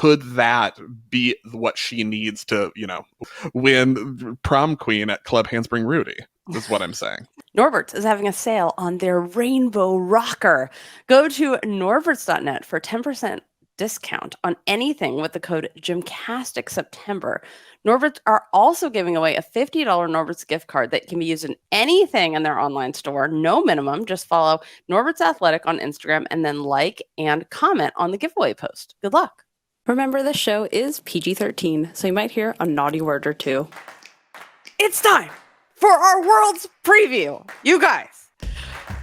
could that be what she needs to, win prom queen at Club Handspring Rudy, is what I'm saying. Norbert's is having a sale on their Rainbow Rocker. Go to norberts.net for 10% discount on anything with the code GymCastic September. Norberts are also giving away a $50 Norberts gift card that can be used in anything in their online store. No minimum. Just follow Norberts Athletic on Instagram and then like and comment on the giveaway post. Good luck. Remember, the show is PG-13, so you might hear a naughty word or two. It's time for our Worlds preview. You guys,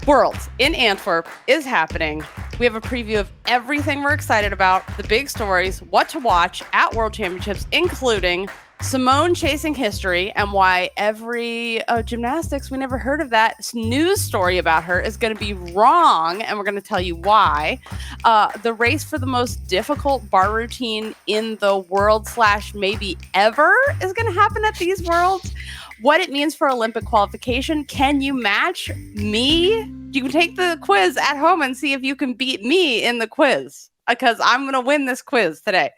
Worlds in Antwerp is happening. We have a preview of everything we're excited about, the big stories, what to watch at World Championships, including Simone chasing history and why every gymnastics, we never heard of that news story about her, is going to be wrong. And we're going to tell you why. The race for the most difficult bar routine in the world / maybe ever is going to happen at these Worlds. What it means for Olympic qualification. Can you match me? You can take the quiz at home and see if you can beat me in the quiz, because I'm going to win this quiz today.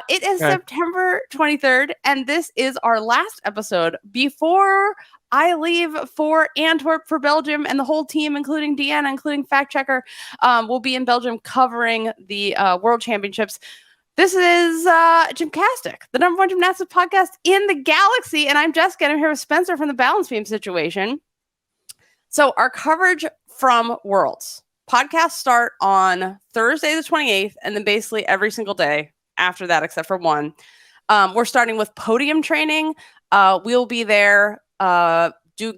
It is September 23rd, and this is our last episode before I leave for Antwerp for Belgium, and the whole team, including Deanna, including Fact Checker, will be in Belgium covering the World Championships. This is GymCastic, the #1 gymnastics podcast in the galaxy, and I'm Jessica, and I'm here with Spencer from the Balance Beam Situation. So our coverage from Worlds. Podcasts start on Thursday the 28th, and then basically every single day after that, except for one. We're starting with podium training. We'll be there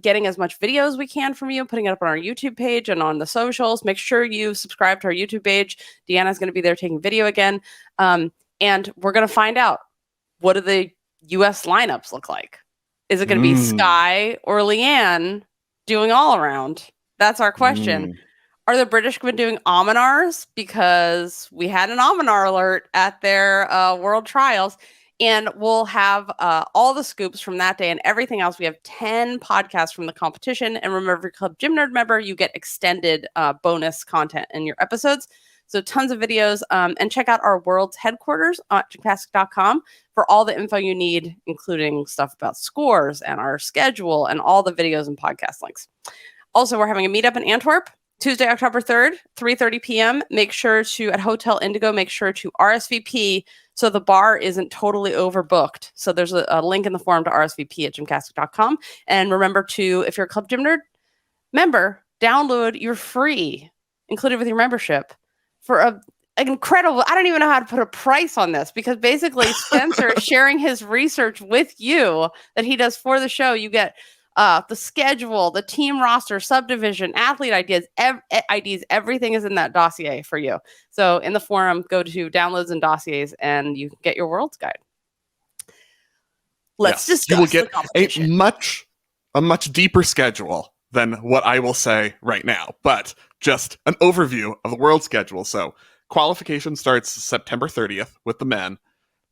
getting as much video as we can from you, putting it up on our YouTube page and on the socials. Make sure you subscribe to our YouTube page. Deanna's going to be there taking video again. And we're going to find out, what do the U.S. lineups look like? Is it going to be Sky or Leanne doing all around? That's our question. Are the British going to be doing Amanars? Because we had an Amanar alert at their world trials. And we'll have all the scoops from that day and everything else. We have 10 podcasts from the competition. And remember, if you're Club Gym Nerd member, you get extended bonus content in your episodes. So tons of videos. And check out our World's headquarters at GymCastic.com for all the info you need, including stuff about scores and our schedule and all the videos and podcast links. Also, we're having a meetup in Antwerp, Tuesday, October 3rd, 3:30 p.m. Make sure to, at Hotel Indigo, make sure to RSVP so the bar isn't totally overbooked. So there's a link in the forum to RSVP at gymcastic.com. And remember to, if you're a Club Gym Nerd member, download your free, included with your membership, for an incredible, I don't even know how to put a price on this, because basically Spencer is sharing his research with you that he does for the show. You get the schedule, the team roster, subdivision, athlete ideas, IDs, everything is in that dossier for you. So in the forum, go to downloads and dossiers and you can get your World's Guide. Let's discuss. You will get a much deeper schedule than what I will say right now, but just an overview of the world schedule. So qualification starts September 30th with the men.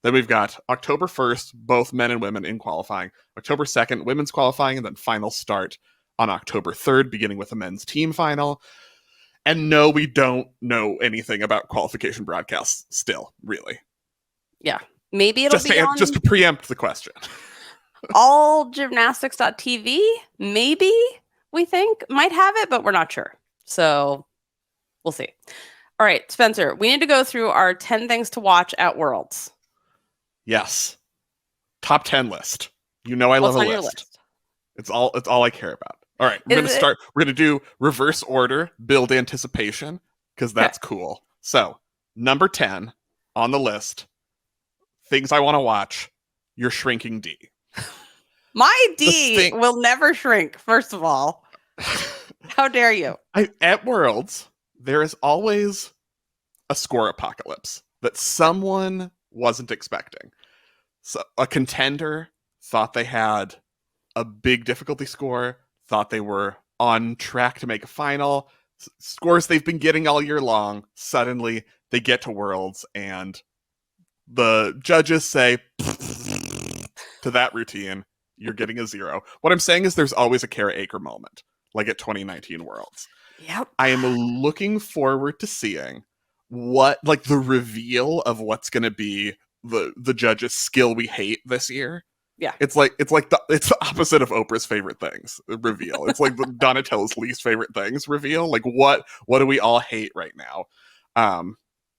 Then we've got October 1st, both men and women in qualifying. October 2nd, women's qualifying, and then final start on October 3rd, beginning with the men's team final. And no, we don't know anything about qualification broadcasts still, really. Yeah. Maybe it'll be on... Just to preempt the question. allgymnastics.tv, maybe, we think, might have it, but we're not sure. So we'll see. All right, Spencer, we need to go through our 10 things to watch at Worlds. Yes. Top 10 list. You know I love a list. It's all I care about. All right, we're going to do reverse order, build anticipation, because that's cool. So, number 10 on the list, things I want to watch, your shrinking D. My D will never shrink, first of all. How dare you? At Worlds, there is always a score apocalypse that someone wasn't expecting. So a contender thought they had a big difficulty score, thought they were on track to make a final. Scores they've been getting all year long. Suddenly, they get to Worlds, and the judges say to that routine, you're getting a 0. What I'm saying is there's always a Kara Aker moment, like at 2019 Worlds. Yep. I am looking forward to seeing what, like, the reveal of what's going to be the judge's skill we hate this year. Yeah. It's the opposite of Oprah's favorite things reveal. It's like the Donatella's least favorite things reveal. Like, what do we all hate right now?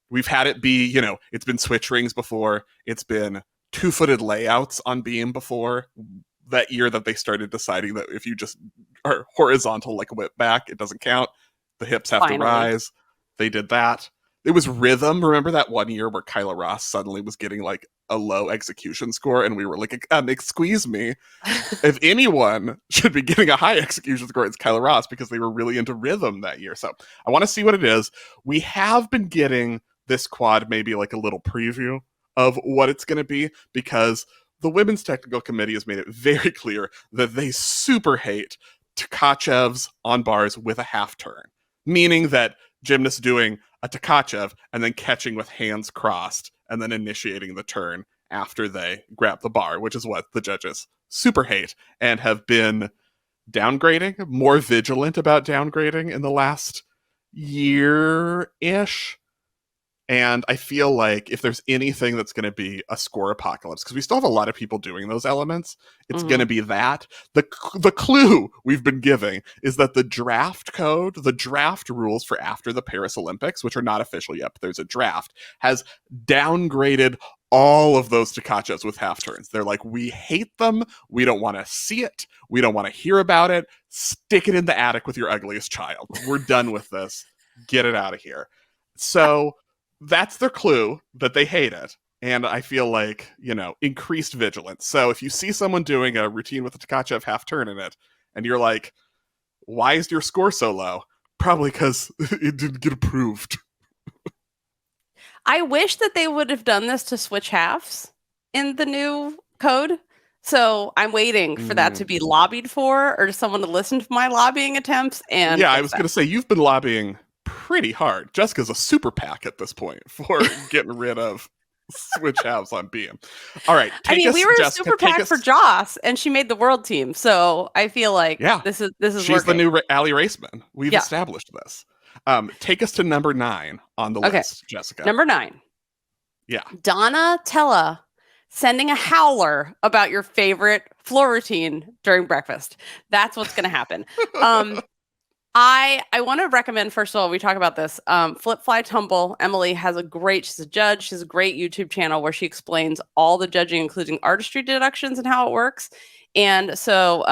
We've had it be, it's been switch rings before. It's been two-footed layouts on beam before. That year that they started deciding that if you just are horizontal like a whip back, it doesn't count. The hips have to rise. They did that. It was rhythm. Remember that one year where Kyla Ross suddenly was getting like a low execution score, and we were like, excuse me, if anyone should be getting a high execution score, it's Kyla Ross, because they were really into rhythm that year. So I want to see what it is. We have been getting this quad maybe like a little preview of what it's going to be, because the Women's Technical Committee has made it very clear that they super hate Tkachevs on bars with a half turn, meaning that gymnasts doing a Tkachev and then catching with hands crossed and then initiating the turn after they grab the bar, which is what the judges super hate and have been downgrading, more vigilant about downgrading in the last year-ish. And I feel like if there's anything that's going to be a score apocalypse, because we still have a lot of people doing those elements, it's going to be that. The clue we've been giving is that the draft code, the draft rules for after the Paris Olympics, which are not official yet, but there's a draft, has downgraded all of those Tkachevs with half turns. They're like, we hate them. We don't want to see it. We don't want to hear about it. Stick it in the attic with your ugliest child. We're done with this. Get it out of here. So that's their clue, that they hate it. And I feel like, increased vigilance. So if you see someone doing a routine with a Tkachev half turn in it, and you're like, why is your score so low? Probably because it didn't get approved. I wish that they would have done this to switch halves in the new code. So I'm waiting for that to be lobbied for, or someone to listen to my lobbying attempts. And yeah, I was going to say, you've been lobbying pretty hard. Jessica's a super PAC at this point for getting rid of switch halves on beam. All right. We were a super PAC for Joss, and she made the world team. So I feel like this is she's working. The new Allie Raceman. We've established this. Take us to number 9 on the list, Jessica. Number 9. Yeah. Donatella sending a howler about your favorite floor routine during breakfast. That's what's going to happen. I want to recommend, first of all, we talk about this, Flip Fly Tumble. Emily she's a judge. She has a great YouTube channel where she explains all the judging, including artistry deductions and how it works. And so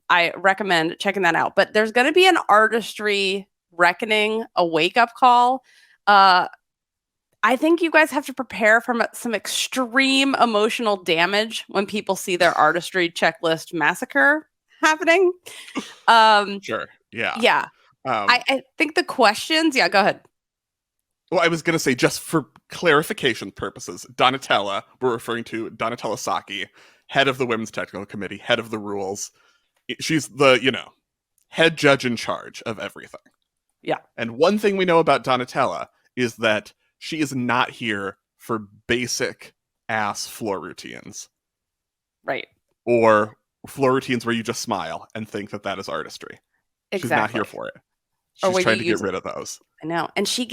I recommend checking that out. But there's going to be an artistry reckoning, a wake-up call. I think you guys have to prepare for some extreme emotional damage when people see their artistry checklist massacre happening. Sure. Yeah. Yeah. I think the questions. Yeah, go ahead. Well, I was going to say, just for clarification purposes, Donatella, we're referring to Donatella Sacchi, head of the Women's Technical Committee, head of the rules. She's the, head judge in charge of everything. Yeah. And one thing we know about Donatella is that she is not here for basic ass floor routines. Right. Or floor routines where you just smile and think that is artistry. Exactly. She's not here for it. She's trying to get rid of those. I know. And she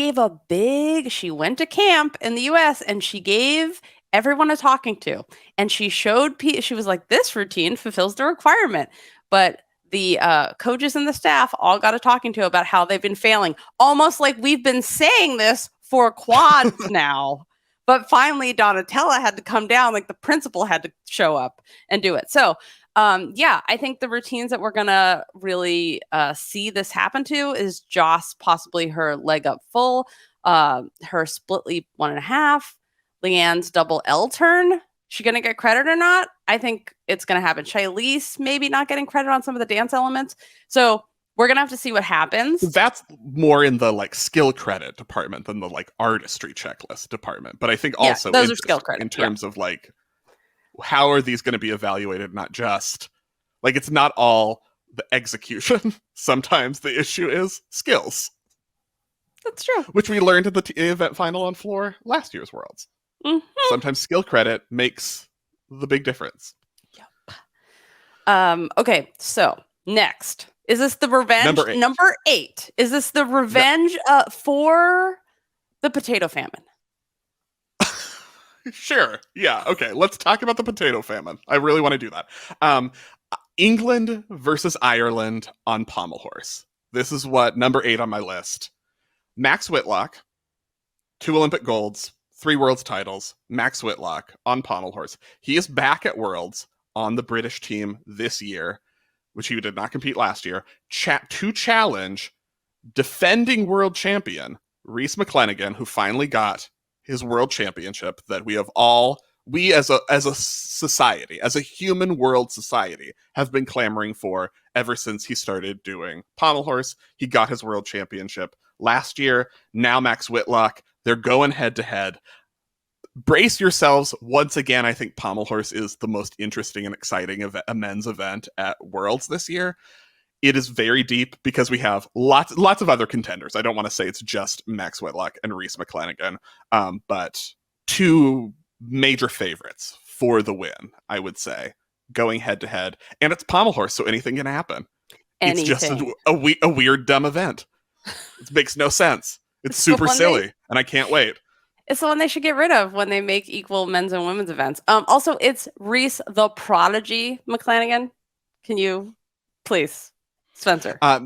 went to camp in the US and she gave everyone a talking to. And she showed, she was like, this routine fulfills the requirement. But the coaches and the staff all got a talking to about how they've been failing. Almost like we've been saying this for quads now. But finally, Donatella had to come down, like the principal had to show up and do it. So I think the routines that we're going to really see this happen to is Joss, possibly her leg up full, her split leap 1.5, Leanne's double L turn. She going to get credit or not? I think it's going to happen. Shailise maybe not getting credit on some of the dance elements. So we're going to have to see what happens. That's more in the skill credit department than the artistry checklist department. But I think also those are skill credit in terms of how are these going to be evaluated? Not just it's not all the execution. Sometimes the issue is skills. That's true. Which we learned at the event final on floor last year's Worlds. Mm-hmm. Sometimes skill credit makes the big difference. Yep. Okay, so next. Is this the revenge? Number 8. Is this the revenge for The potato famine. Sure. Yeah. Okay. Let's talk about the potato famine. I really want to do that. Um, England versus Ireland on pommel horse. This is what number 8 on my list. Max Whitlock, 2 Olympic golds, 3 Worlds titles. Max Whitlock on pommel horse. He is back at Worlds on the British team this year, which he did not compete last year, to challenge defending world champion Rhys McClenaghan, who finally got his world championship that we as a society, as a human world society, have been clamoring for ever since he started doing pommel horse. He got his world championship last year. Now Max Whitlock, they're going head to head. Brace yourselves. Once again, I think pommel horse is the most interesting and exciting a men's event at Worlds this year. It is very deep because we have lots of other contenders. I don't want to say it's just Max Whitlock and Rhys McClenaghan, but 2 major favorites for the win, I would say, going head to head. And it's pommel horse, so anything can happen. It's just a weird, dumb event. It makes no sense. It's super silly, and I can't wait. It's the one they should get rid of when they make equal men's and women's events. Also, it's Rhys the Prodigy McClenaghan. Can you please, Spencer? I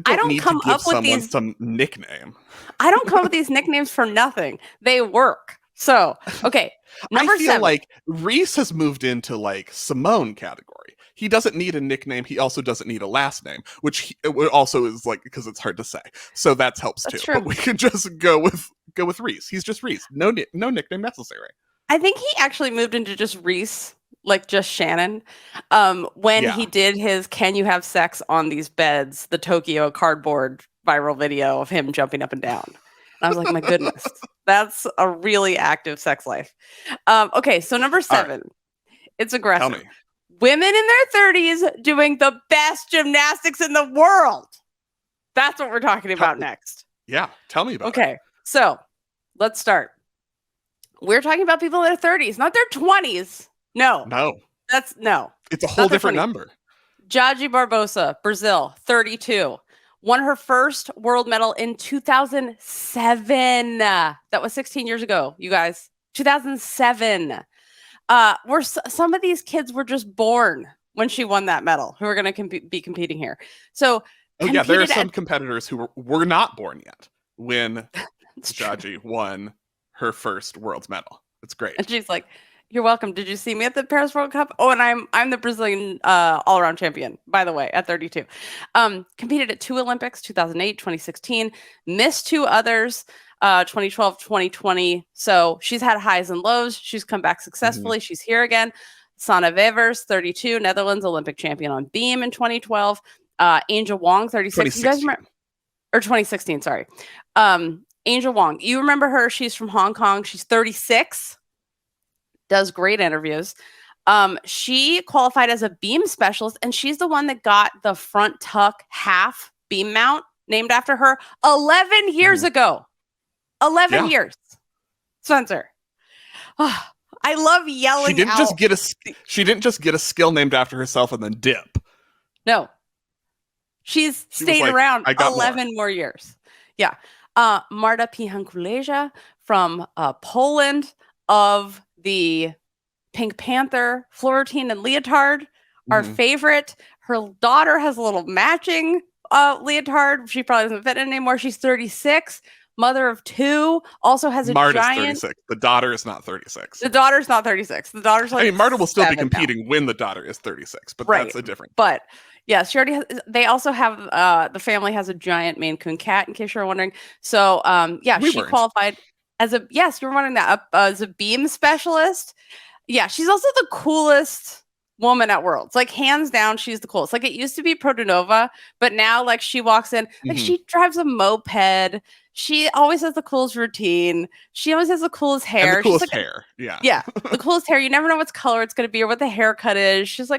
don't need to give someone some nickname. I don't come up with these nicknames for nothing. They work. So, okay. I feel 7. Like Rhys has moved into like Simone category. He doesn't need a nickname. He also doesn't need a last name, which also is like, because it's hard to say. So that helps too. True. But we can just go with Rhys. He's just Rhys. No nickname necessary. I think he actually moved into just Rhys, like just Shannon, when he did his "Can you have sex on these beds?" the Tokyo cardboard viral video of him jumping up and down. And I was like, my goodness, that's a really active sex life. Okay, so number 7, it's aggressive. Tell me. Women in their 30s doing the best gymnastics in the world. That's what we're talking about next. Yeah, tell me about it. Okay, so let's start. We're talking about people in their 30s, not their 20s. No. It's a whole different number. Jaji Barbosa, Brazil, 32. Won her first world medal in 2007. That was 16 years ago, you guys. 2007. Some of these kids were just born when she won that medal who are going to be competing here. So, there are some competitors who were not born yet when Jaji won her first world's medal. It's great. And she's like, "You're welcome. Did you see me at the Paris World Cup? Oh, and I'm the Brazilian all-around champion, by the way, at 32. Competed at 2 Olympics, 2008, 2016. Missed 2 others, 2012, 2020. So she's had highs and lows. She's come back successfully. She's here again. Sanne Wevers, 32, Netherlands Olympic champion on beam in 2012. Angel Wong, 36. You guys remember? Or 2016, sorry. Angel Wong. You remember her. She's from Hong Kong. She's 36. Does great interviews. She qualified as a beam specialist, and she's the one that got the front tuck half beam mount named after her 11 years ago. 11 years. Spencer. Oh, I love yelling She didn't just get a skill named after herself and then dip. No. She stayed around 11 more years. Yeah. Marta Pihankuleja from Poland, of the Pink Panther, Florentine and leotard, our favorite. Her daughter has a little matching leotard. She probably doesn't fit anymore. She's 36, mother of 2, also has a Marta's giant... 36. The daughter is not 36. The daughter's not 36. The daughter's like Marta will still be competing when the daughter is 36, but that's a different... But yeah, she already has... They also have... the family has a giant Maine Coon cat, in case you're wondering. So, she qualified as a... Yes, you were wondering that. As a beam specialist. Yeah, she's also the coolest woman at Worlds. Like, hands down, she's the coolest. Like, it used to be Prodanova, but now, like, she walks in... Like, she drives a moped... She always has the coolest routine. She always has the coolest hair. And the coolest hair. Yeah. Yeah. The coolest hair. You never know what color it's going to be or what the haircut is. She's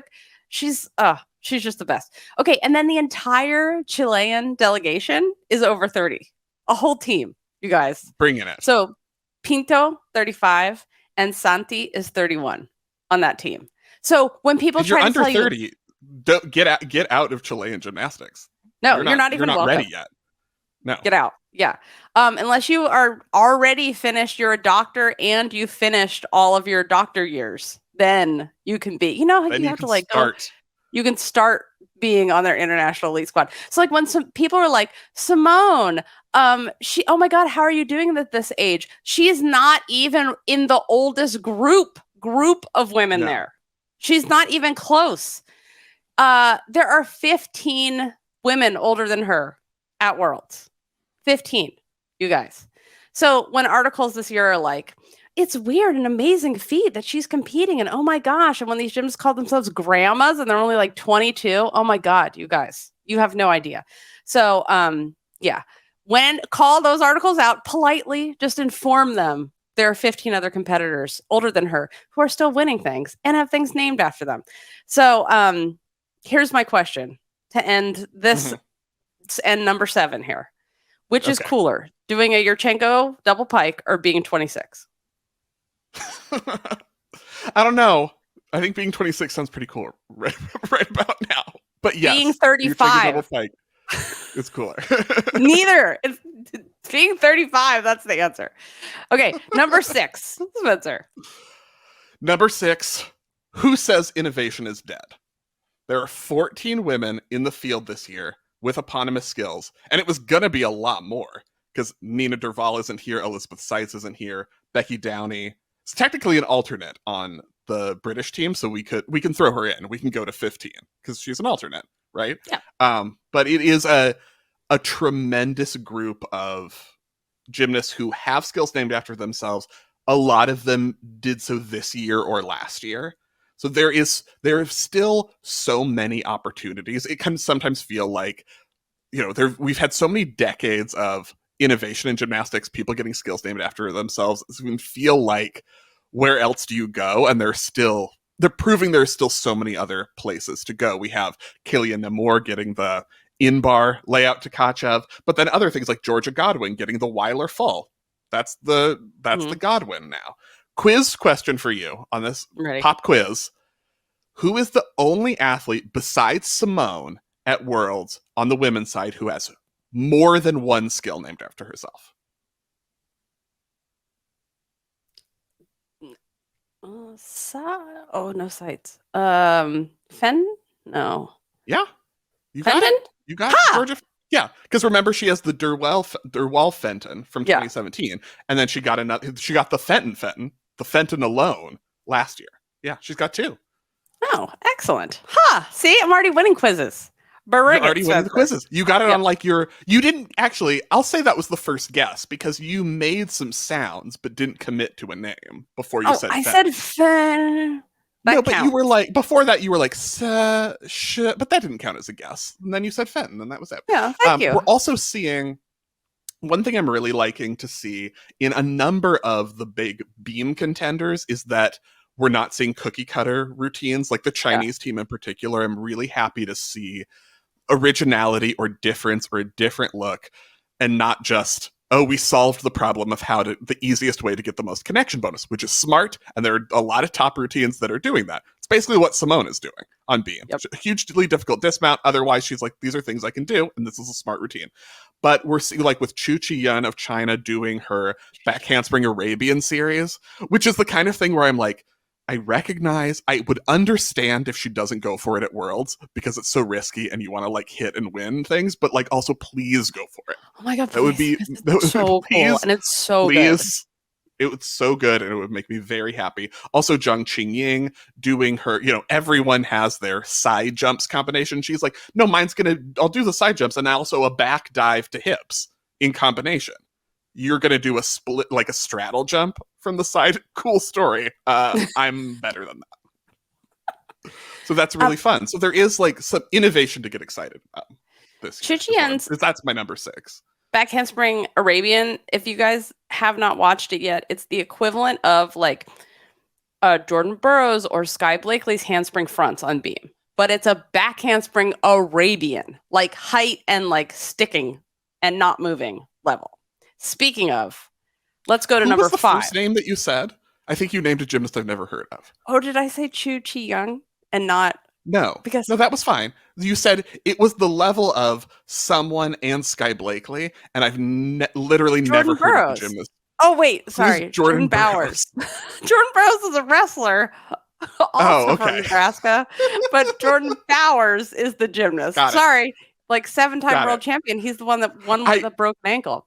just the best. Okay. And then the entire Chilean delegation is over 30. A whole team, you guys. Bringing it. So Pinto, 35, and Santi is 31 on that team. So when people try to tell you... If you're under 30, don't get out of Chilean gymnastics. No, you're not even You're not welcome. ready yet. No. Get out. Yeah. Unless you are already finished, you're a doctor and you finished all of your doctor years, then you can be, Then you you have to can like go, start. you can start being on their international elite squad. So like when some people are like, Simone, oh my God, how are you doing at this age? She's not even in the oldest group of women No. there. She's not even close. There are 15 women older than her at Worlds. 15, you guys. So when articles this year are like, it's weird and amazing feat that she's competing, and oh my gosh, and when these gyms call themselves grandmas and they're only like 22, oh my God, you guys, you have no idea. So yeah, when call those articles out politely, just inform them there are 15 other competitors older than her who are still winning things and have things named after them. So here's my question to end this, end number 7 here. Which is Okay. cooler, doing a Yurchenko double pike or being 26? I don't know. I think being 26 sounds pretty cool right about now. But yes, Being you take a double 35. pike. It's cooler. Neither. It's being 35. That's the answer. Okay, number 6, Spencer. Number 6, who says innovation is dead? There are 14 women in the field this year with eponymous skills, and it was gonna be a lot more because Nina Derval isn't here, Elizabeth Seitz isn't here, Becky Downey. It's technically an alternate on the British team, so we can throw her in. We can go to 15 because she's an alternate, right? Yeah. But it is a tremendous group of gymnasts who have skills named after themselves. A lot of them did so this year or last year. So there are still so many opportunities. It can sometimes feel like, we've had so many decades of innovation in gymnastics, people getting skills named after themselves. It can feel like, where else do you go? And they're proving there's still so many other places to go. We have Killian Namor getting the in-bar layout to Kachev, but then other things like Georgia Godwin getting the Weiler full. That's the Godwin now. Quiz question for you on this Ready? pop quiz. Who is the only athlete besides Simone at Worlds on the women's side who has more than one skill named after herself? No sights. Fen? No. Yeah, you got Fenton? it. You got Ha! Georgia. Yeah, because remember she has the Derwell Fenton from 2017, and then she got the Fenton, the Fenton alone last year. Yeah, she's got 2. Oh, excellent. See, I'm already winning quizzes. You're already winning the quizzes. You got it on you didn't actually, I'll say that was the first guess because you made some sounds but didn't commit to a name before you said Fenton. I said Fen. No, but you were like, before that you were like, but that didn't count as a guess. And then you said Fenton and that was it. Yeah, thank you. We're also seeing, one thing I'm really liking to see in a number of the big beam contenders is that we're not seeing cookie cutter routines, like the Chinese team in particular. I'm really happy to see originality or difference or a different look, and not just, we solved the problem of the easiest way to get the most connection bonus, which is smart. And there are a lot of top routines that are doing that. It's basically what Simone is doing on beam. Yep. A hugely difficult dismount. Otherwise, she's like, these are things I can do, and this is a smart routine. But we're seeing, like with Chu Chi-Yun of China doing her back handspring Arabian series, which is the kind of thing where I'm like, I would understand if she doesn't go for it at Worlds because it's so risky and you want to like hit and win things, but like also please go for it. Oh my God, that would be so cool, and it's so good. It was so good, and it would make me very happy. Also, Zhang Qingying doing her, everyone has their side jumps combination. She's like, no, I'll do the side jumps and also a back dive to hips in combination. You're going to do a split, like a straddle jump from the side. Cool story. I'm better than that. So that's really fun. So there is like some innovation to get excited about this year. Chi-Chi's that's my number 6. back handspring Arabian. If you guys have not watched it yet, it's the equivalent of like Jordan Burroughs or Sky Blakely's handspring fronts on beam. But it's a back handspring Arabian, like height and like sticking and not moving level. Speaking of, let's go to number 5. What was the first name that you said? I think you named a gymnast I've never heard of. Oh, did I say Chu Chi-Young and not No, Because no, that was fine. You said it was the level of someone and Sky Blakely, and I've literally never Jordan heard of the Burroughs. gymnast. Oh wait, Who's sorry, Jordan Jordan Bowers. Burroughs? Jordan Burroughs is a wrestler, Oh, also from okay. Nebraska, but Jordan Bowers is the gymnast. Got it. Sorry, like 7-time Got world it. champion. He's the one that won with I a broken ankle.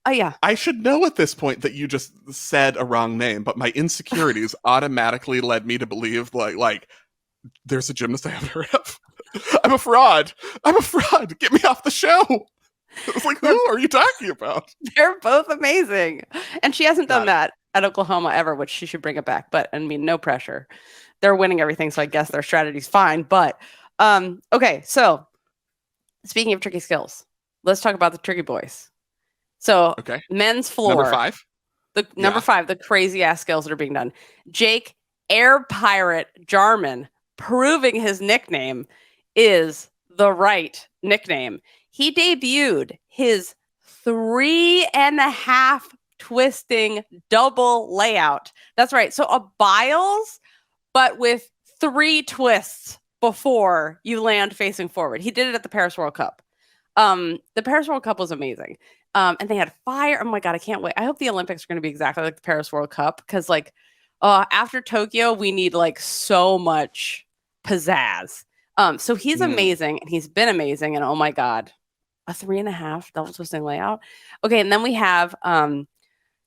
Oh yeah. I should know at this point that you just said a wrong name, but my insecurities automatically led me to believe like there's a gymnast I haven't heard of. I'm a fraud. I'm a fraud. Get me off the show. I was like, who are you talking about? They're both amazing. And she hasn't done Got it. that at Oklahoma ever, which she should bring it back. But I mean, no pressure. They're winning everything, so I guess their strategy's fine. But okay, so speaking of tricky skills, let's talk about the tricky boys. So Okay. men's floor. Number 5. Number 5, the crazy ass skills that are being done. Jake Air Pirate Jarman, proving his nickname is the right nickname. He debuted his 3.5 twisting double layout. That's right. So a Biles, but with 3 twists before you land facing forward. He did it at the Paris World Cup. The Paris World Cup was amazing. And they had fire. Oh my God, I can't wait. I hope the Olympics are going to be exactly like the Paris World Cup. Because like after Tokyo, we need like so much pizzazz. So he's amazing and he's been amazing. And oh my God, a 3.5 double twisting layout. Okay. And then we have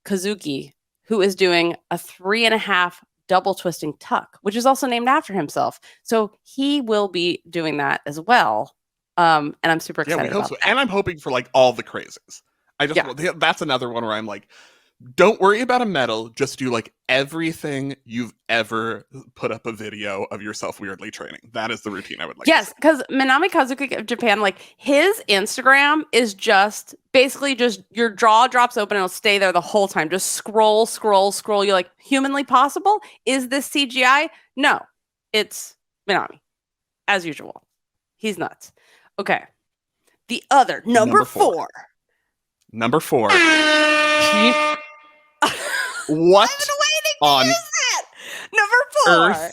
Kazuki, who is doing a 3.5 double twisting tuck, which is also named after himself. So he will be doing that as well. And I'm super excited about that. And I'm hoping for like all the crazes. That's another one where I'm like, don't worry about a medal, just do like everything you've ever put up a video of yourself weirdly training. That is the routine I would like. Yes, because Minami Kazuki of Japan, like his Instagram is just basically just your jaw drops open and it'll stay there the whole time. Just scroll. You're like, humanly possible? Is this CGI? No, it's Minami, as usual. He's nuts. Okay. The other, number 4. Number 4. What on number 4? Earth?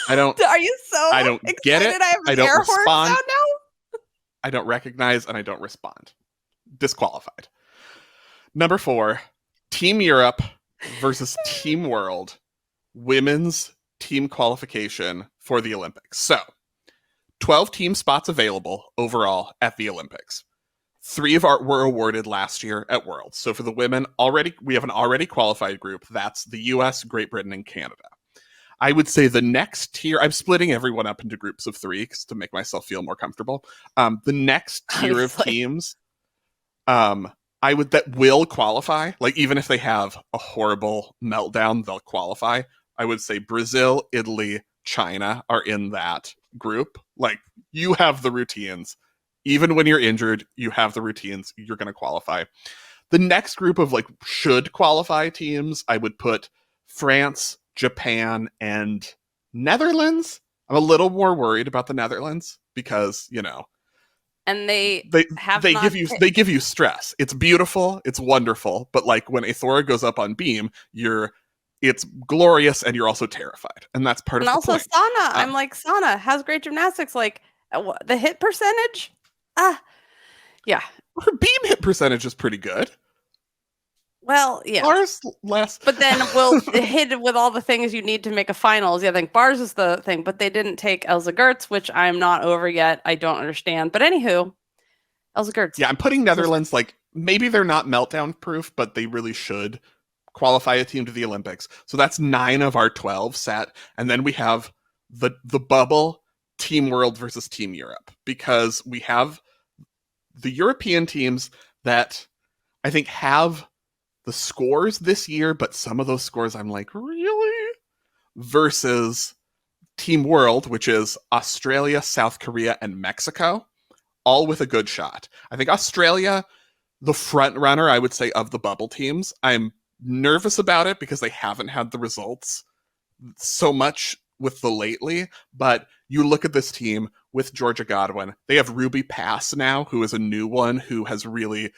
I don't. Are you so? I don't excited? get it. I have an air horn sound now. I don't recognize and I don't respond. Disqualified. Number 4. Team Europe versus Team World. Women's team qualification for the Olympics. So, 12 team spots available overall at the Olympics. 3 were awarded last year at Worlds. So for the women, we have an already qualified group. That's the US, Great Britain, and Canada. I would say the next tier, I'm splitting everyone up into groups of 3 to make myself feel more comfortable. The next tier of teams, that will qualify, like even if they have a horrible meltdown, they'll qualify. I would say Brazil, Italy, China are in that group. Like, you have the routines. Even when you're injured, you have the routines. You're going to qualify. The next group of like should qualify teams, I would put France, Japan, and Netherlands. I'm a little more worried about the Netherlands because, and they give you stress. It's beautiful, it's wonderful, but like when Athora goes up on beam, it's glorious and you're also terrified, and that's part of the point. And also Sana, I'm like, Sana has great gymnastics. Like the hit percentage. Yeah. Her beam hit percentage is pretty good. Well, yeah. Bars less. But then we'll hit with all the things you need to make a finals. Yeah, I think bars is the thing, but they didn't take Elsa Gertz, which I'm not over yet. I don't understand. But anywho, Elsa Gertz. Yeah, I'm putting Netherlands, like, maybe they're not meltdown proof, but they really should qualify a team to the Olympics. So that's 9 of our 12 set. And then we have the bubble, Team World versus Team Europe, because we have the European teams that I think have the scores this year, but some of those scores I'm like, really? Versus Team World, which is Australia, South Korea, and Mexico, all with a good shot. I think Australia, the front runner, I would say, of the bubble teams. I'm nervous about it because they haven't had the results so much with the lately, but you look at this team with Georgia Godwin. They have Ruby Pass now, who is a new one who has really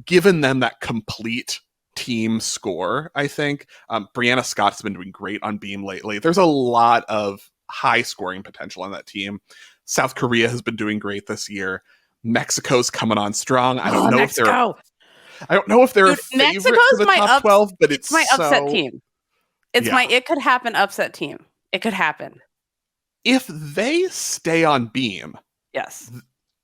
given them that complete team score, I think. Brianna Scott's been doing great on beam lately. There's a lot of high scoring potential on that team. South Korea has been doing great this year. Mexico's coming on strong. I don't know Mexico. if they're a Dude, favorite for the top 12, but it's my upset so team. It's yeah. my it could happen upset team. It could happen. If they stay on beam, yes,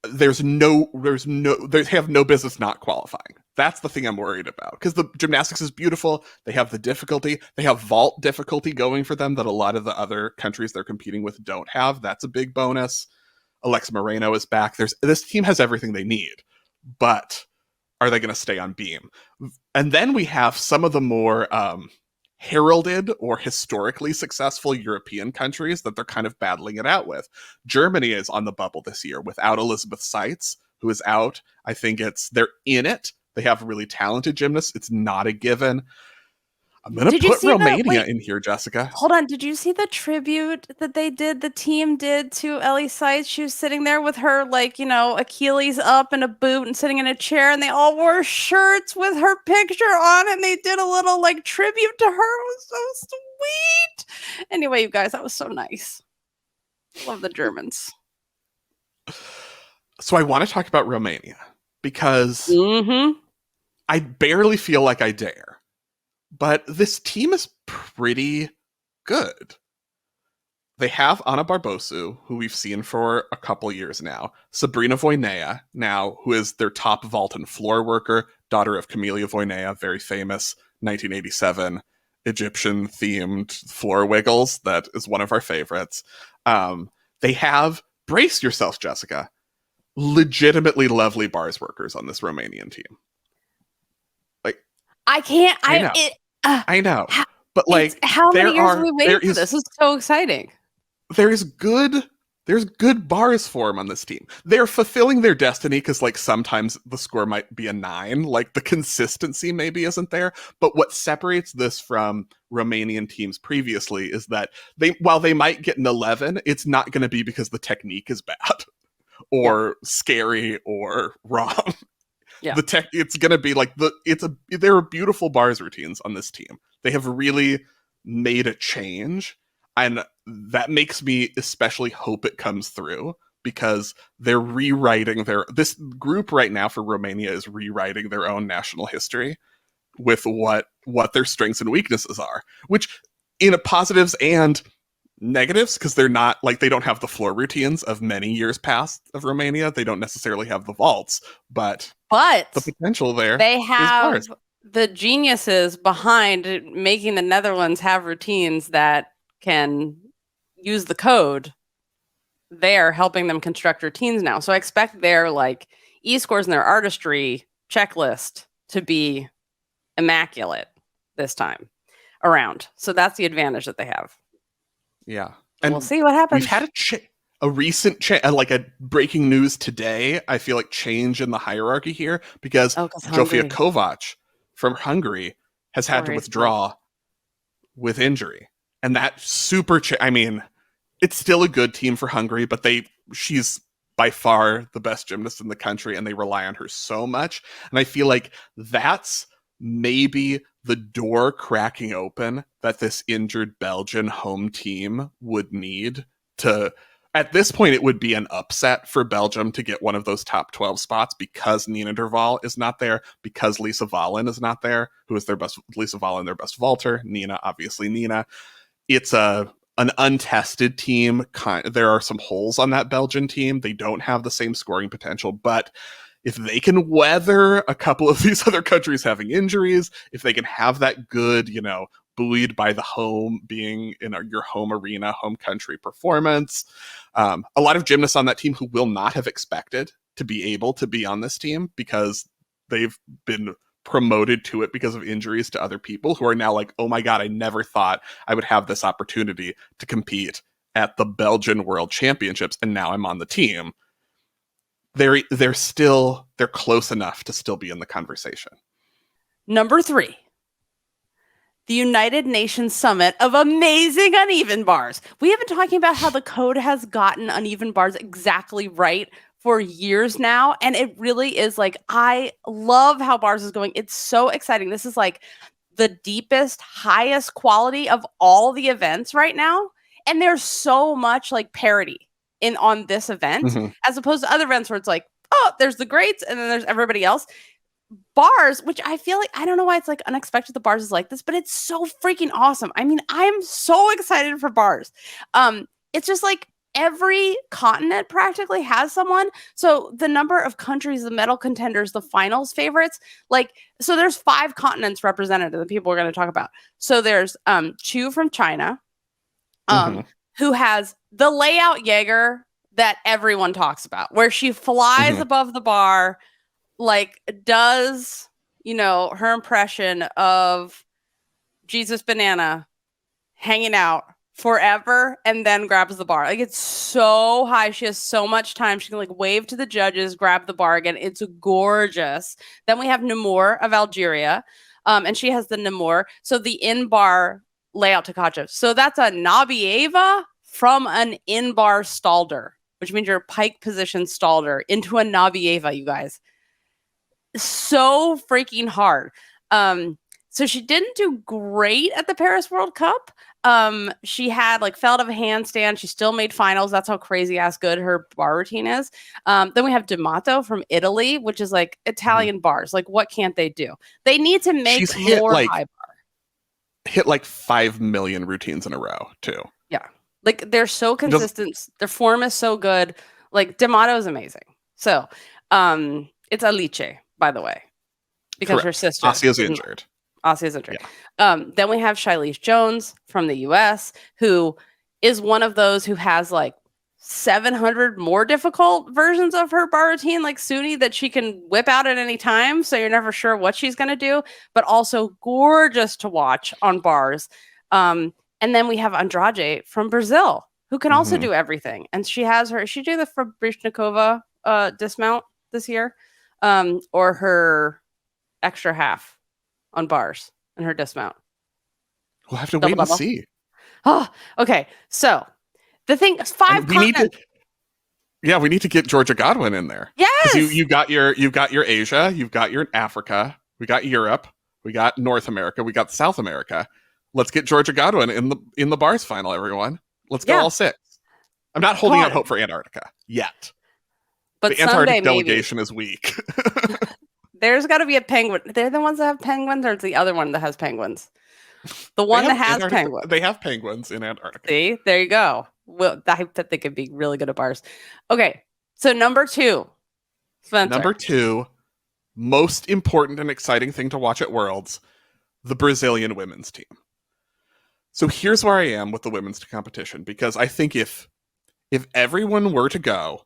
they have no business not qualifying. That's the thing I'm worried about, because the gymnastics is beautiful. They have the difficulty. They have vault difficulty going for them that a lot of the other countries they're competing with don't have. That's a big bonus. Alexa Moreno is back. This team has everything they need, but are they going to stay on beam? And then we have some of the more heralded or historically successful European countries that they're kind of battling it out with. Germany is on the bubble this year without Elizabeth Seitz, who is out. I think they're in it. They have really talented gymnasts. It's not a given. I'm going to put Romania in here, Jessica. Hold on. Did you see the tribute that the team did to Ellie Seitz? She was sitting there with her, Achilles up in a boot and sitting in a chair, and they all wore shirts with her picture on it, and they did a little, tribute to her. It was so sweet. Anyway, you guys, that was so nice. Love the Germans. So I want to talk about Romania, because I barely feel like I dare. But this team is pretty good. They have Ana Barbosu, who we've seen for a couple years now. Sabrina Voinea, now, who is their top vault and floor worker, daughter of Camelia Voinea, very famous 1987 Egyptian-themed floor wiggles. That is one of our favorites. They have, brace yourself, Jessica, legitimately lovely bars workers on this Romanian team. I can't. I know. But how many years have we waited for this? This is so exciting. There's good bars for them on this team. They're fulfilling their destiny, because sometimes the score might be a 9. The consistency maybe isn't there. But what separates this from Romanian teams previously is that while they might get an 11, it's not going to be because the technique is bad or scary or wrong. Yeah. It's gonna be there are beautiful bars routines on this team. They have really made a change, and that makes me especially hope it comes through, because they're rewriting this group right now for Romania is rewriting their own national history with what their strengths and weaknesses are, which in a positives and negatives, because they're not they don't have the floor routines of many years past of Romania. They don't necessarily have the vaults, but the potential there. They have the geniuses behind making the Netherlands have routines that can use the code. They're helping them construct routines now. So I expect their E-scores and their artistry checklist to be immaculate this time around. So that's the advantage that they have. Yeah. And we'll see what happens. We've had a recent a breaking news today, I feel change in the hierarchy here, because Zsofia Kovacs from Hungary has had to withdraw with injury. And that it's still a good team for Hungary, but she's by far the best gymnast in the country, and they rely on her so much. And I feel that's maybe the door cracking open that this injured Belgian home team would need to. At this point, it would be an upset for Belgium to get one of those top 12 spots, because Nina Derval is not there, because Lisa Valen is not there, who is Lisa Valen, their best vaulter. Nina, obviously Nina. It's an untested team. There are some holes on that Belgian team. They don't have the same scoring potential, but if they can weather a couple of these other countries having injuries, if they can have that good, buoyed by the home being in your home arena, home country performance. A lot of gymnasts on that team who will not have expected to be able to be on this team, because they've been promoted to it because of injuries to other people, who are now oh my God, I never thought I would have this opportunity to compete at the Belgian World Championships, and now I'm on the team. They're close enough to still be in the conversation. Number 3. The United Nations Summit of Amazing Uneven Bars. We have been talking about how the code has gotten uneven bars exactly right for years now. And it really is I love how bars is going. It's so exciting. This is the deepest, highest quality of all the events right now. and there's so much like parity on this event as opposed to other events where it's like, oh, there's the greats and then there's everybody else. Bars, which I feel like, I don't know why it's like unexpected the bars is like this, but it's so freaking awesome. I mean, I'm so excited for bars. It's just like every continent practically has someone. So the number of countries, the medal contenders, the finals favorites, like, so there's 5 continents represented that people are going to talk about. So there's Chu from China, who has the layout Jaeger that everyone talks about, where she flies above the bar, like does, you know, her impression of Jesus Banana hanging out forever and then grabs the bar. Like, it's so high. She has so much time. She can like wave to the judges, grab the bar again. It's gorgeous. Then we have Namor of Algeria. And she has the Namor. So the in-bar layout Takachev. So that's a Nabieva from an in-bar stalder, which means you're pike position stalder into a Nabieva, you guys. So freaking hard. So she didn't do great at the Paris World Cup. She had like fell out of a handstand. She still made finals. That's how crazy ass good her bar routine is. Then we have D'Amato from Italy, which is like Italian bars. Like, what can't they do? They need to make She's hit more like high bar. Hit like 5 million routines in a row too. Yeah, like they're so consistent. Their form is so good. Like D'Amato is amazing. So, it's Alice, by the way, because her sister Asia's injured. Asia's injured. Yeah. Then we have Shilese Jones from the US, who is one of those who has like 700 more difficult versions of her bar routine, like Suni, that she can whip out at any time. So you're never sure what she's going to do, but also gorgeous to watch on bars. And then we have Andrade from Brazil, who can also do everything. And she do the Fabrishnikova dismount this year, or her extra half on bars in her dismount. We'll have to wait and see. Oh, okay. So the thing is, 5 continents. We need to get Georgia Godwin in there. Yes, you've got your Asia, you've got your Africa, we got Europe, we got North America, we got South America. Let's get Georgia Godwin in the bars final, everyone. Let's go all 6. I'm not holding out hope for Antarctica yet. But the Antarctic delegation is weak. There's got to be a penguin. They're the ones that have penguins, or it's the other one that has penguins? The one that has penguins. They have penguins in Antarctica. See, there you go. Well, I bet they could be really good at bars. Okay, so number 2, Spencer. Number 2, most important and exciting thing to watch at Worlds, the Brazilian women's team. So here's where I am with the women's competition, because I think if everyone were to go